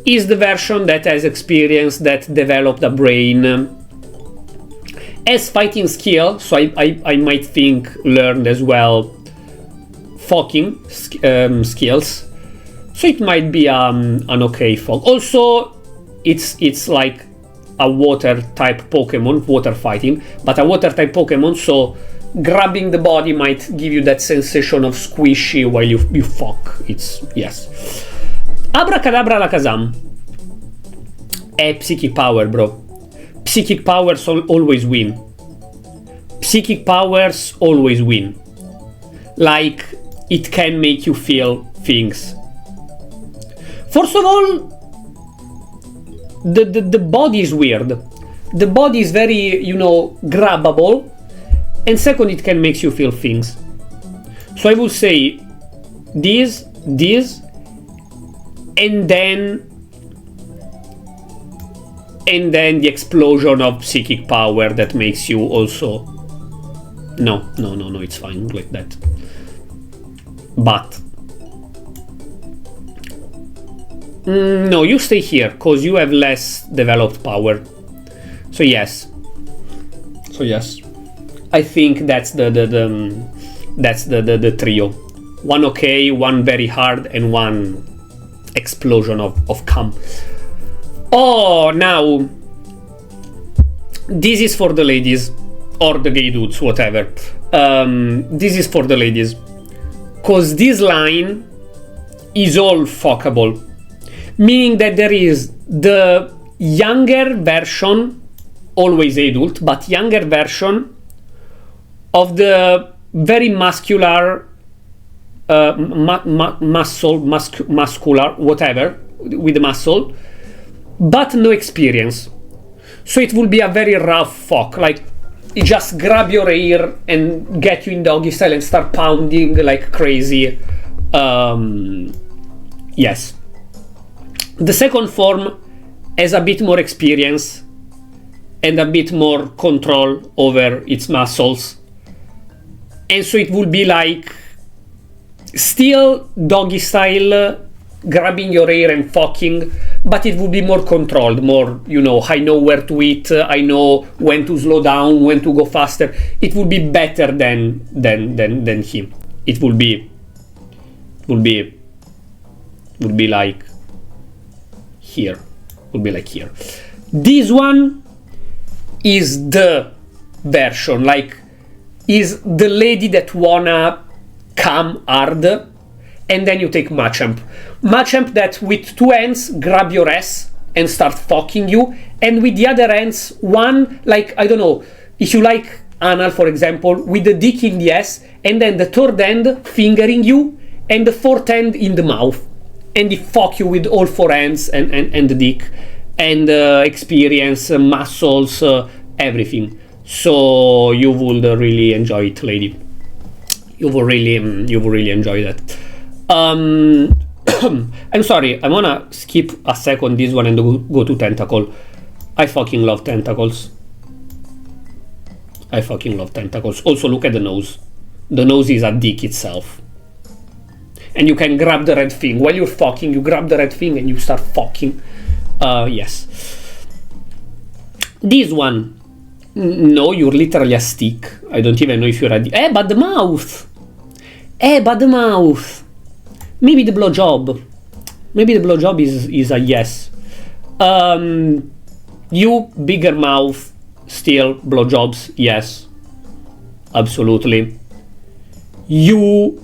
S1: is the version that has experience, that developed a brain, has fighting skill, so I might think learned as well fucking skills. So it might be an okay fog. Also, it's like a water type Pokemon, water fighting, but a water type Pokemon, so grabbing the body might give you that sensation of squishy while you fuck. It's, yes. Abracadabra Alakazam. Psychic power, bro. Psychic powers always win. Psychic powers always win. Like, it can make you feel things. First of all, the body is weird. The body is very, grabbable. And second, it can make you feel things. So I would say this, and then the explosion of psychic power that makes you also... No, it's fine like that. But... no, you stay here, because you have less developed power. So yes. I think that's the trio. One okay, one very hard, and one explosion of cum. Oh, now this is for the ladies or the gay dudes, whatever. This is for the ladies, cause this line is all fuckable, meaning that there is the younger version, always adult, but younger version of the very muscular, muscular, whatever, with the muscle, but no experience. So it will be a very rough fuck, like it just grab your ear and get you in doggy style and start pounding like crazy. Yes. The second form has a bit more experience and a bit more control over its muscles. And so it will be like still doggy style, grabbing your ear and fucking, but it will be more controlled, more, I know where to eat, I know when to slow down, when to go faster. It will be better than him. It will be like here. Would be like here. This one is the version, like, is the lady that wanna come hard, and then you take Machamp. Machamp that with two hands grab your ass and start fucking you, and with the other hands, one, like, I don't know, if you like anal, for example, with the dick in the ass, and then the third hand fingering you, and the fourth hand in the mouth. And he fuck you with all four hands and the dick, and experience, muscles, everything. So you would really enjoy it, lady. You will really enjoy that. I'm sorry, I wanna skip a second this one and go to Tentacle. I fucking love Tentacles. I fucking love tentacles. Also, look at the nose. The nose is a dick itself. And you can grab the red thing. While you're fucking, you grab the red thing and you start fucking. Yes. This one. No, you're literally a stick. I don't even know if you're a dick. But the mouth. But the mouth. Maybe the blowjob. Maybe the blowjob is a yes. You, bigger mouth, still blowjobs, yes. Absolutely. You,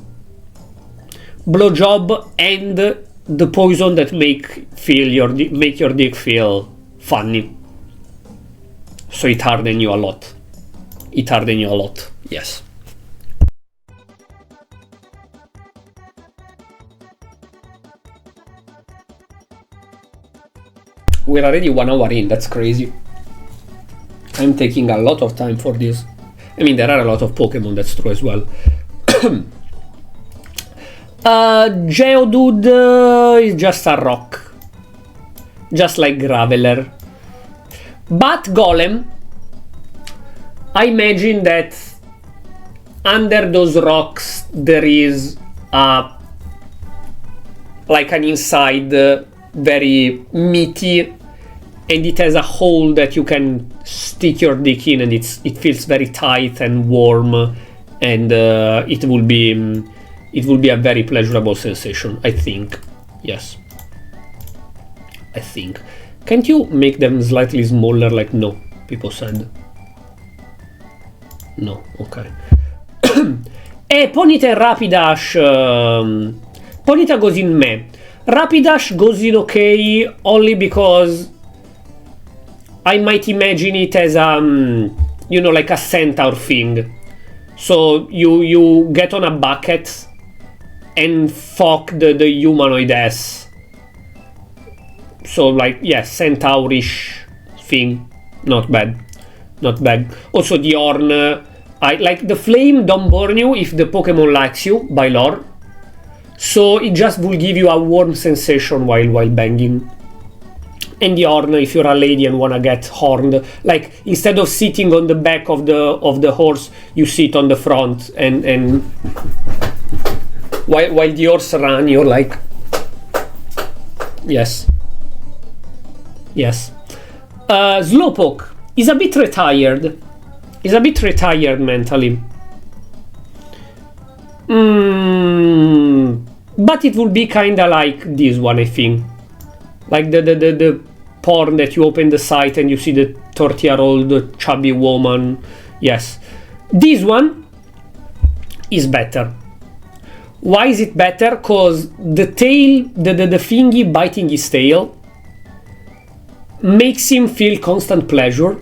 S1: blowjob and the poison that make your dick feel funny. So it harden you a lot. It harden you a lot, yes. We're already 1 hour in, that's crazy. I'm taking a lot of time for this. I mean, there are a lot of Pokemon, that's true as well. Geodude is just a rock. Just like Graveler. But Golem, I imagine that under those rocks there is like an inside very meaty, and it has a hole that you can stick your dick in, and it feels very tight and warm, and it will be a very pleasurable sensation, I think. Yes, I think. Can't you make them slightly smaller? Like, no, people said. No, okay. Ponyta and Rapidash. Ponyta goes in meh. Rapidash goes in okay only because I might imagine it as you know, like a centaur thing. So you get on a bucket and fuck the humanoid ass. So like, yeah, centaurish thing. Not bad. Not bad. Also the horn, I like the flame don't burn you if the Pokemon likes you by lore. So it just will give you a warm sensation while banging. And the horn, if you're a lady and wanna get horned, like instead of sitting on the back of the horse, you sit on the front, and while the horse run, you're like, yes, yes. Slowpoke is a bit retired. Is a bit retired mentally. But it would be kinda like this one, I think. Like the porn that you open the site and you see the 30-year-old chubby woman. Yes. This one is better. Why is it better? Cause the tail, the thingy biting his tail makes him feel constant pleasure.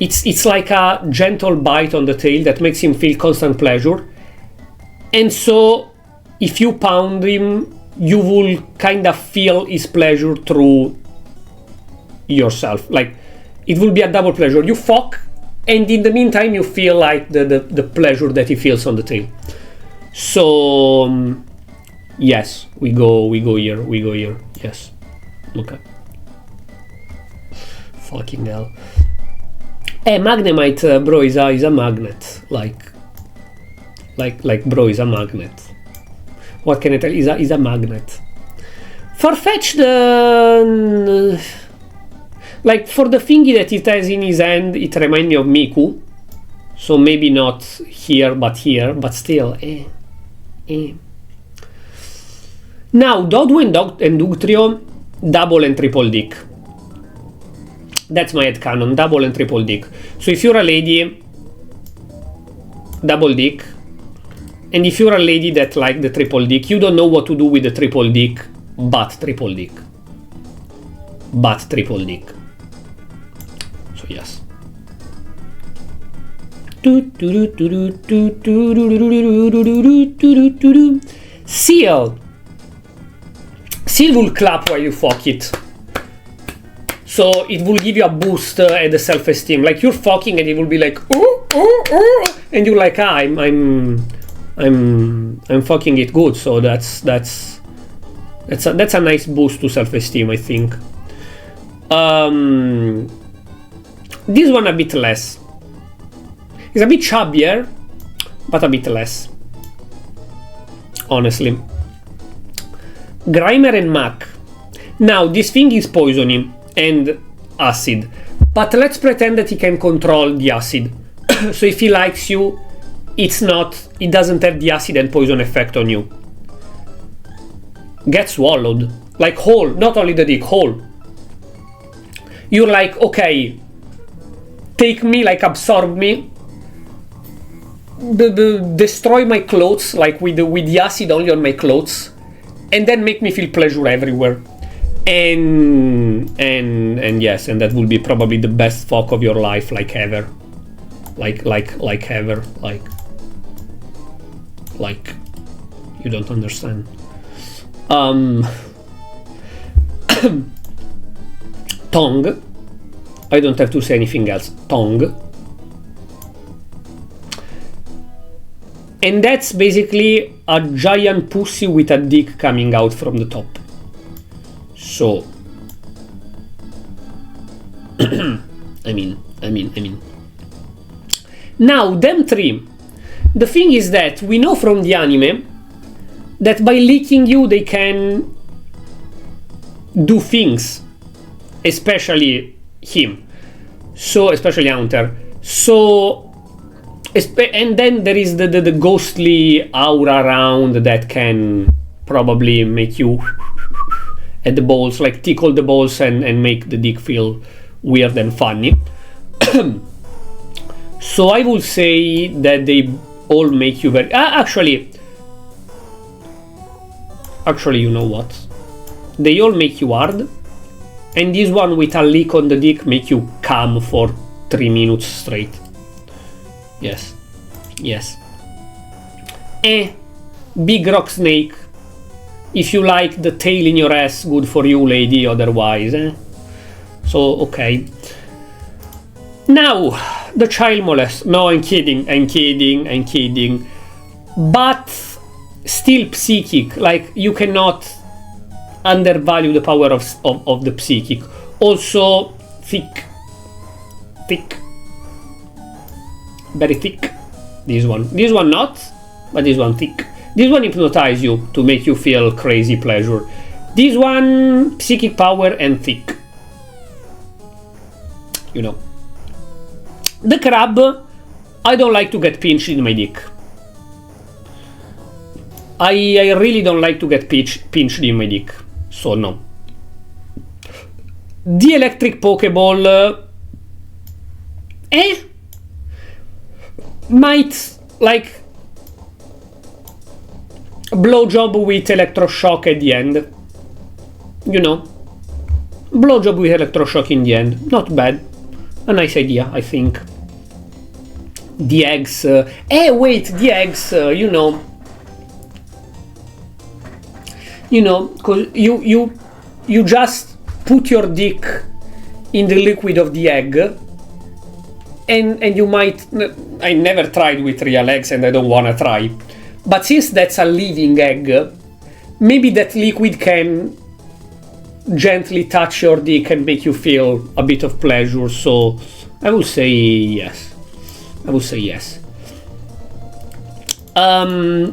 S1: It's like a gentle bite on the tail that makes him feel constant pleasure. And so if you pound him, you will kind of feel his pleasure through yourself. Like, it will be a double pleasure. You fuck, and in the meantime you feel like the pleasure that he feels on the tail. So yes, we go here. Yes. Okay. Fucking hell. Magnemite, bro, is a magnet. Like bro, is a magnet. What can I tell you? Is a magnet. Farfetch'd, like for the thingy that it has in his hand, it reminds me of Miku. So maybe not here, but still. Now, Dodu and Dugtrio, double and triple dick. That's my headcanon, double and triple dick. So if you're a lady, double dick. And if you're a lady that like the triple dick, you don't know what to do with the triple dick, but triple dick. But triple dick. So yes. Seal. Seal will clap while you fuck it. So it will give you a boost at the self-esteem. Like you're fucking and it will be like, ooh, ooh, ooh, and you're like, ah, I'm fucking it good. So that's a nice boost to self-esteem, I think. This one a bit less. He's a bit chubbier, but a bit less. Honestly. Grimer and Mac. Now, this thing is poisoning and acid. But let's pretend that he can control the acid. So if he likes you, it doesn't have the acid and poison effect on you. Get swallowed. Like whole, not only the dick, whole. You're like, okay, take me, like absorb me. Destroy my clothes, like with the acid only on my clothes. And then make me feel pleasure everywhere. And yes, and that will be probably the best fuck of your life, like ever. Like ever. Like you don't understand. Tongue. I don't have to say anything else. Tongue. And that's basically a giant pussy with a dick coming out from the top. So I mean. Now, them three. The thing is that we know from the anime that by licking you they can do things. Especially him. So, especially Hunter. So, and then there is the ghostly aura around that can probably make you at the balls, like tickle the balls and make the dick feel weird and funny. So I would say that they all make you very... Actually, you know what? They all make you hard. And this one with a lick on the dick make you come for 3 minutes straight. Yes. Big rock snake. If you like the tail in your ass, good for you, lady, otherwise. So, okay. Now, the child molest. No, I'm kidding. But still psychic. Like, you cannot undervalue the power of the psychic. Also, thick. Very thick. This one not, but this one thick. This one hypnotize you to make you feel crazy pleasure. This one psychic power and thick. You know. The crab, I don't like to get pinched in my dick. I really don't like to get pinched in my dick. So no. The electric Pokeball might like blowjob with electroshock at the end. You know. Blowjob with electroshock in the end. Not bad. A nice idea, I think. The eggs. Wait, the eggs, you know. You know, cause you just put your dick in the liquid of the egg, and you might. I never tried with real eggs, and I don't wanna try. But since that's a living egg, maybe that liquid can gently touch your dick and make you feel a bit of pleasure. So I will say yes.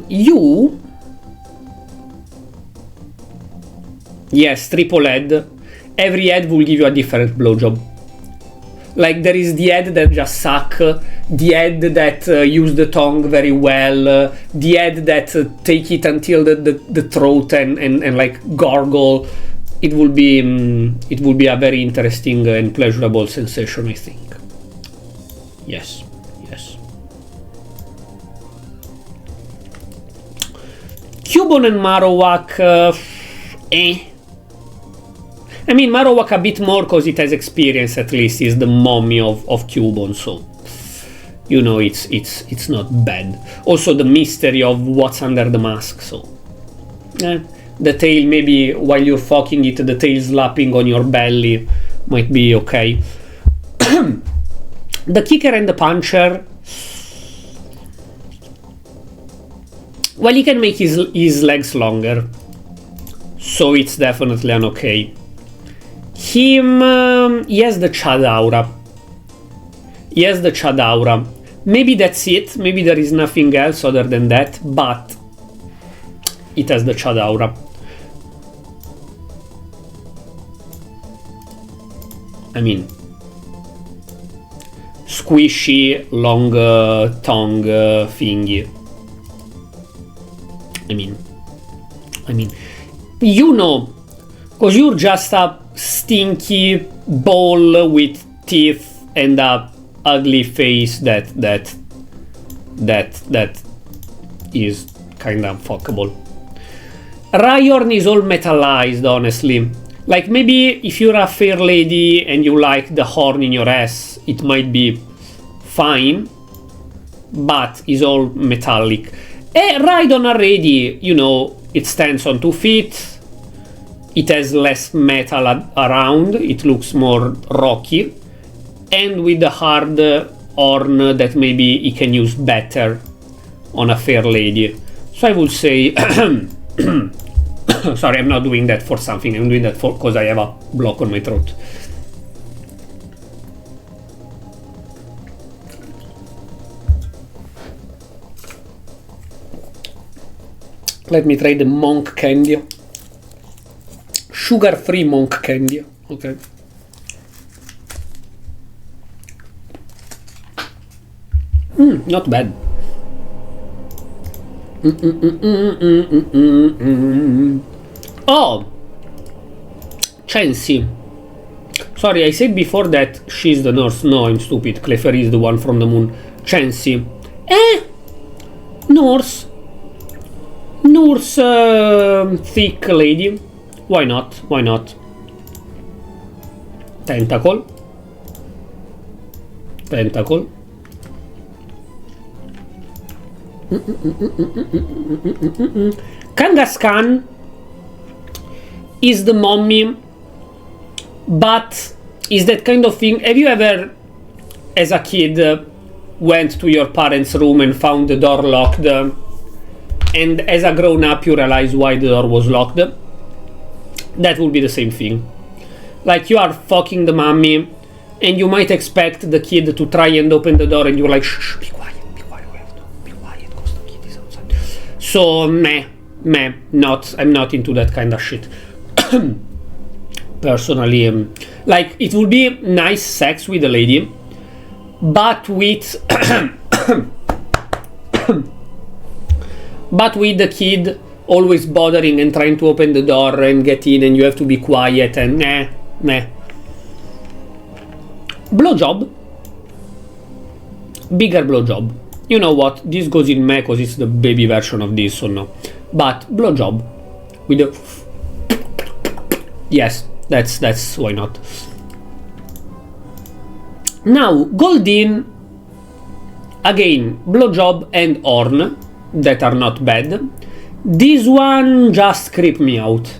S1: You. Yes, triple head. Every head will give you a different blowjob. Like there is the head that just suck, the head that use the tongue very well, the head that take it until the throat and like gargle. It will be a very interesting and pleasurable sensation, I think. Yes. Cubone and Marowak, I mean, Marowak a bit more because it has experience, at least. It's the mommy of Cubone, so you know it's not bad. Also the mystery of what's under the mask, so the tail, maybe while you're fucking it, the tail slapping on your belly might be okay. The kicker and the puncher, well, he can make his legs longer, so it's definitely an okay. Him, he has the Chad aura. Maybe that's it. Maybe there is nothing else other than that, but it has the Chad aura. I mean, squishy, long tongue thingy. I mean, you know, because you're just a stinky ball with teeth and a ugly face that is kinda fuckable. Ryorn is all metallized, honestly. Like, maybe if you're a fair lady and you like the horn in your ass, it might be fine, but it's all metallic. Rhydon already, you know, it stands on 2 feet, it has less metal around, it looks more rocky, and with the hard horn that maybe he can use better on a fair lady. So I would say... Sorry, I'm not doing that for something, I'm doing that because I have a block on my throat. Let me try the monk candy. Sugar-free monk candy. Okay. Not bad. Oh! Chansey. Sorry, I said before that she's the nurse. No, I'm stupid. Clefairy is the one from the moon. Chansey. Nurse. Nurse, thick lady. Why not? Why not? Tentacle. Tentacle. Kangaskhan is the mommy, but is that kind of thing. Have you ever, as a kid, went to your parents' room and found the door locked, and as a grown-up you realize why the door was locked? That would be the same thing. Like, you are fucking the mommy, and you might expect the kid to try and open the door, and you're like, shh, be quiet, we have to be quiet, because the kid is outside. So, I'm not into that kind of shit. Personally, like, it would be nice sex with a lady, but with but with the kid always bothering and trying to open the door and get in, and you have to be quiet, and nah. Blowjob. Bigger blowjob. You know what? This goes in meh because it's the baby version of this, so no. But blowjob with the... Yes, that's why not. Now, Goldin, again, blowjob and horn, that are not bad. This one just creep me out.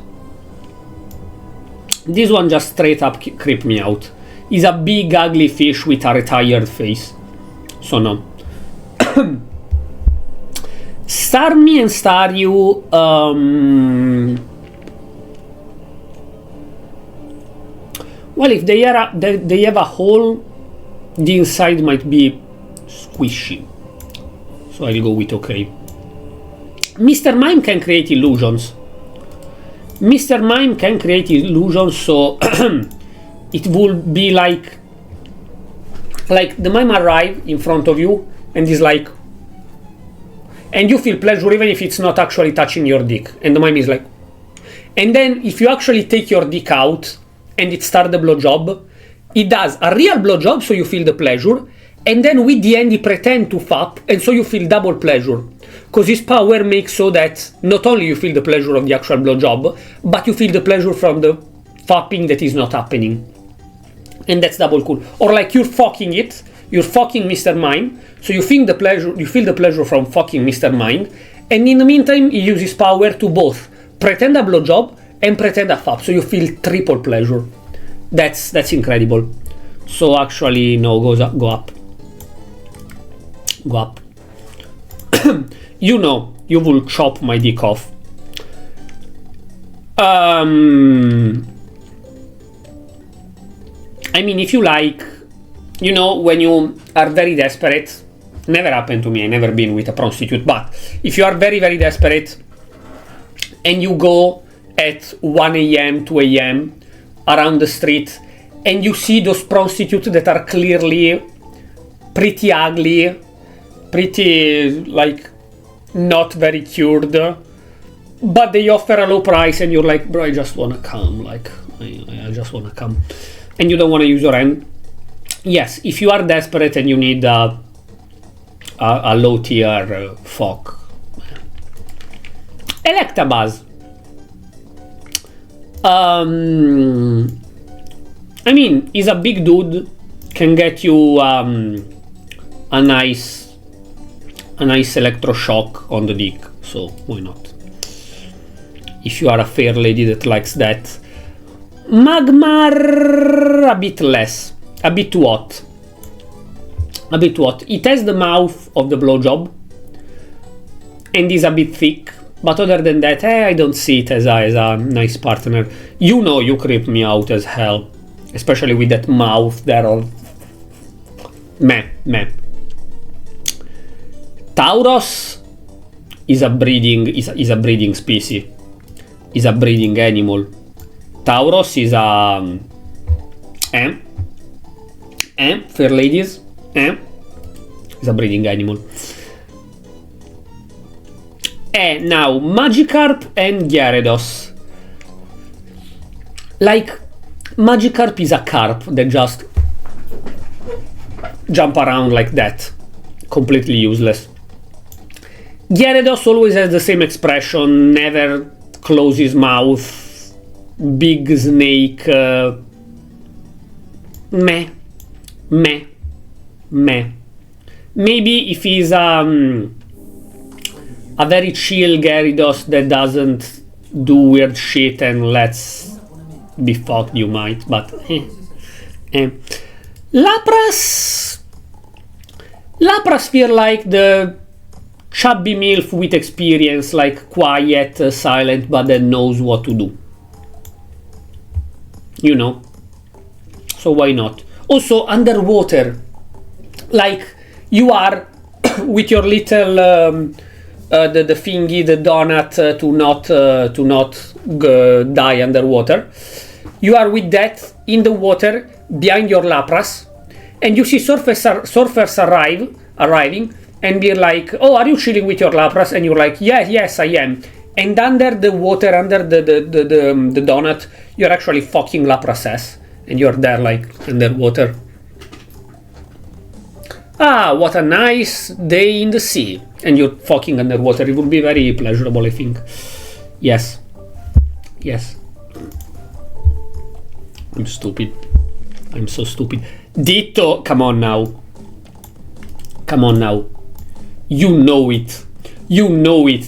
S1: This one just straight up creep me out. He's a big ugly fish with a retired face. So no. Starmie and Staryu, well, if they have a hole, the inside might be squishy. So I'll go with okay. Mr. Mime can create illusions. Mr. Mime can create illusions, so it will be like the mime arrive in front of you and is like, and you feel pleasure even if it's not actually touching your dick, and the mime is like, and then if you actually take your dick out and it starts the blowjob, it does a real blowjob, so you feel the pleasure, and then with the end he pretend to fap, and so you feel double pleasure, because his power makes so that not only you feel the pleasure of the actual blowjob, but you feel the pleasure from the fapping that is not happening. And that's double cool. Or like you're fucking Mr. Mime, so you feel the pleasure from fucking Mr. Mime, and in the meantime he uses power to both pretend a blowjob and pretend a fap, so you feel triple pleasure. That's incredible. So actually no, go up. You know, you will chop my dick off. I mean, if you like, you know, when you are very desperate Never happened to me. I never been with a prostitute. But if you are very, very desperate and you go at 1 a.m., 2 a.m. around the street and you see those prostitutes that are clearly pretty ugly, pretty like not very cured, but they offer a low price and you're like, bro, I just wanna come, like I just wanna come, and you don't wanna use your hand. Yes, if you are desperate and you need a low tier fuck, Electabuzz. I mean, he's a big dude, can get you a nice electroshock on the dick, so why not? If you are a fair lady that likes that. Magmar, a bit less, a bit what? A bit what? It has the mouth of the blowjob and is a bit thick, but other than that, I don't see it as a nice partner. You know, you creep me out as hell, especially with that mouth there of meh. Tauros is a breeding species. Is a breeding animal. Tauros is a fair ladies, is a breeding animal. And now Magikarp and Gyarados. Like, Magikarp is a carp that just jump around like that, completely useless. Gyarados always has the same expression, never close his mouth, big snake, meh. Maybe if he's a very chill Gyarados that doesn't do weird shit and lets be fucked, you might, but Lapras feel like the chubby MILF with experience, like quiet, silent, but then knows what to do. You know? So why not? Also, underwater, like you are with your little the thingy, the donut, to not die underwater. You are with that in the water behind your Lapras, and you see surfers arriving. And be like, oh, are you chilling with your Lapras? And you're like, yes, I am. And under the water, under the donut, you're actually fucking Lapras ass. And you're there like underwater. Ah, what a nice day in the sea. And you're fucking underwater. It would be very pleasurable, I think. Yes. I'm stupid. I'm so stupid. Ditto, come on now. You know it.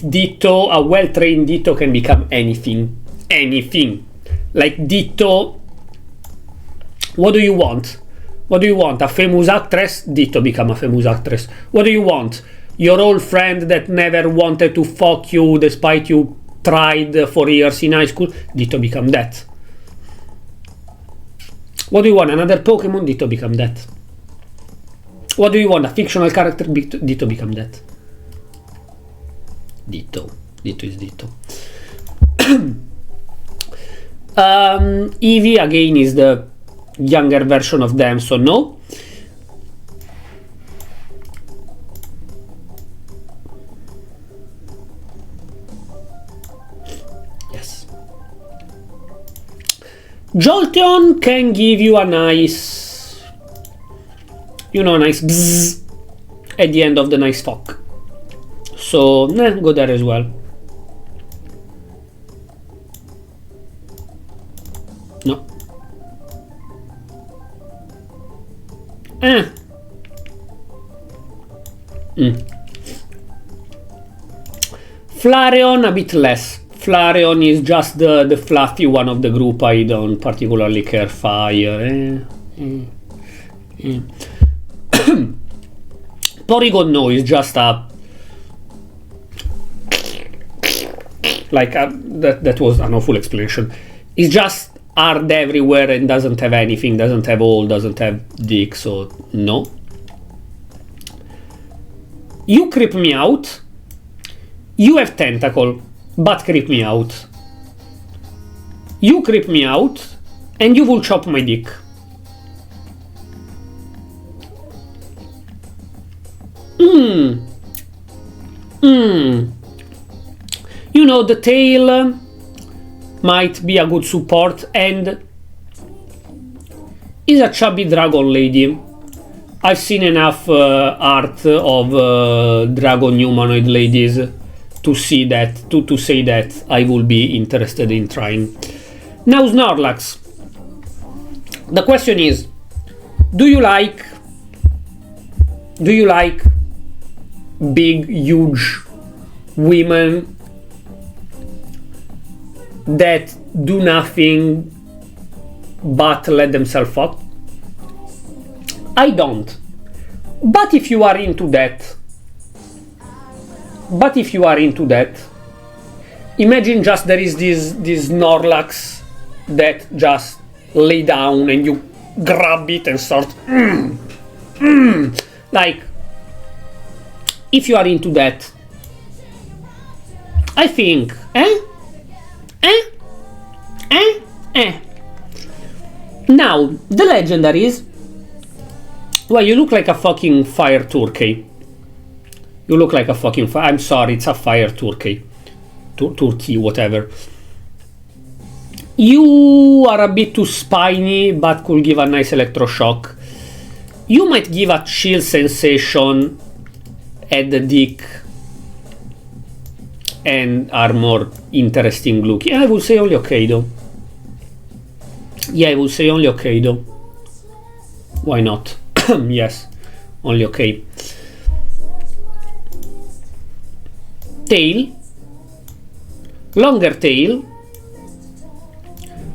S1: Ditto, a well-trained Ditto can become anything. Like Ditto, what do you want? A famous actress? Ditto become a famous actress. What do you want? Your old friend that never wanted to fuck you despite you tried for years in high school? Ditto become that. What do you want? Another Pokémon? Ditto become that. What do you want? A fictional character? Ditto become that. Ditto is Ditto. Eevee again is the younger version of them, so no. Yes. Jolteon can give you a nice, a nice bzzz at the end of the nice fuck. So, go there as well. No. Flareon a bit less. Flareon is just the fluffy one of the group. I don't particularly care fire. Porygon no, is just a like that was an awful explanation. It's just hard everywhere and doesn't have anything, doesn't have all, doesn't have dick, so no. You creep me out. You have tentacle, but creep me out. You creep me out, and you will chop my dick. You know, the tail might be a good support, and is a chubby dragon lady. I've seen enough art of dragon humanoid ladies to see that, to say that I will be interested in trying. Now Snorlax. The question is, do you like big, huge women that do nothing but let themselves fuck? I don't. But if you are into that, imagine just there is this Snorlax that just lay down and you grab it and start like, if you are into that, I think now the legendaries. Well, you look like a fucking fire turkey. You look like a fucking fire. I'm sorry, it's a fire turkey. Turkey, whatever. You are a bit too spiny, but could give a nice electroshock. You might give a chill sensation at the dick and are more interesting looking. I would say only okay though. Yeah, I would say only okay though. Why not? Yes, only okay. Tail, longer tail,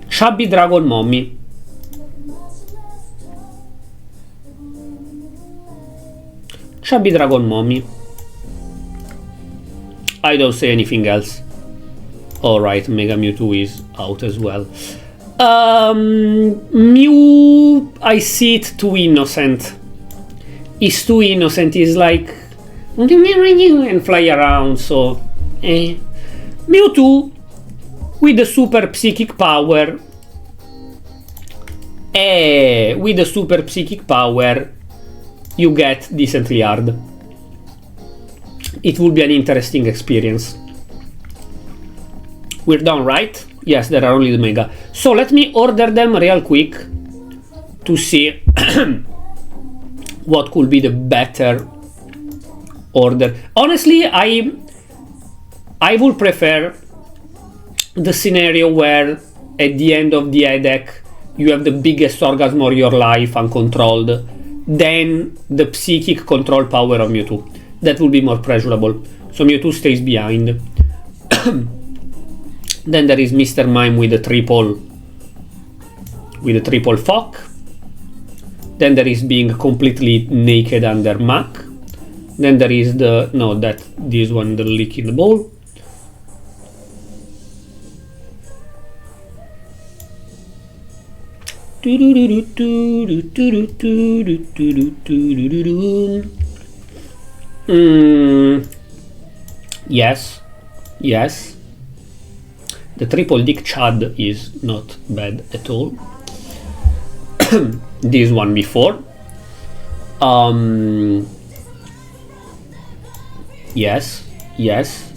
S1: chubby dragon mommy. Chubby dragon mommy. I don't say anything else. Alright, Mega Mewtwo is out as well. Mew, I see it too innocent. It's too innocent. It's like and fly around. So Mewtwo with the super psychic power. With the super psychic power, you get decently hard. It will be an interesting experience. We're done, right? Yes, there are only the Mega. So let me order them real quick to see what could be the better order. Honestly, I would prefer the scenario where at the end of the deck you have the biggest orgasm of your life uncontrolled than the psychic control power of Mewtwo. That will be more pleasurable. So Mewtwo stays behind. Then there is Mr. Mime with a triple fuck. Then there is being completely naked under Mac. Then there is this one, the lick in the bowl. Yes. The triple dick Chad is not bad at all. This one before. Yes. Yes.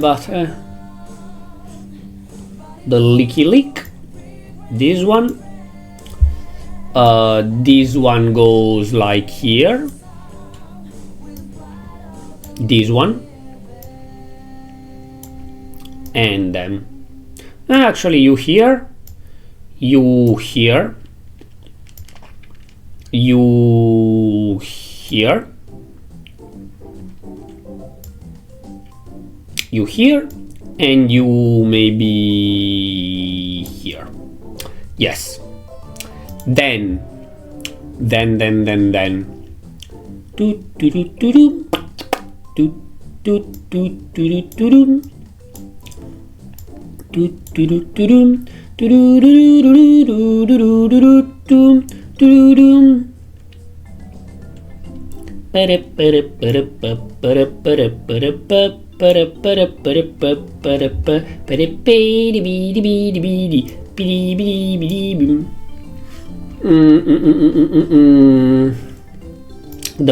S1: But the licky lick. This one. This one goes like here. This one. And then actually you here. You here. You here. You here. And you maybe here. Yes. Then. Do. The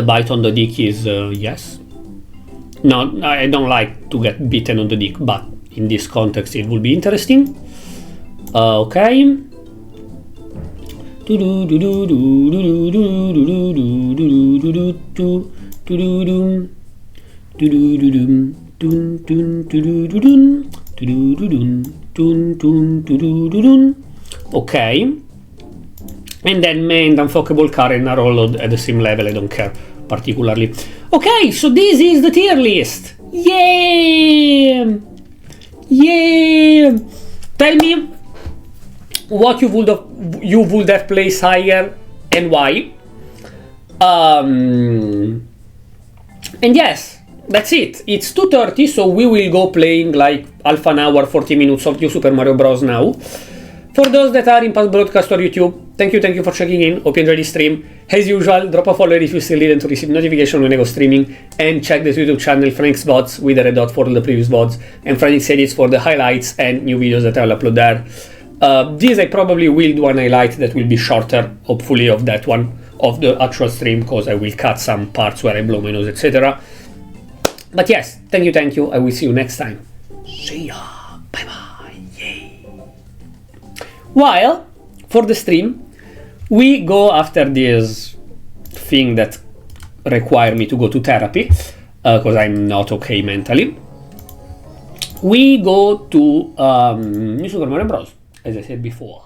S1: bite on the dick is yes. No, I don't like to get bitten on the dick, but in this context it will be interesting. Okay. Okay. And then main unfuckable Karen are all at the same level, I don't care particularly. Okay, so this is the tier list. Yeah! Yeah! Tell me what you would have placed higher and why. And yes, that's it. It's 2:30, so we will go playing like half an hour, 40 minutes of New Super Mario Bros. Now. For those that are in past broadcast or YouTube, thank you for checking in. Hope you enjoyed the stream. As usual, drop a follow if you still didn't to receive notification when I go streaming, and check the YouTube channel Franix VODs with the red dot for all the previous VODs, and Franix edits for the highlights and new videos that I'll upload there. This I probably will do an highlight that will be shorter, hopefully, of that one, of the actual stream, because I will cut some parts where I blow my nose, etc. But yes, thank you. I will see you next time. See ya. Bye bye. While, for the stream, we go after this thing that require me to go to therapy, because I'm not okay mentally. We go to New Super Mario Bros. As I said before.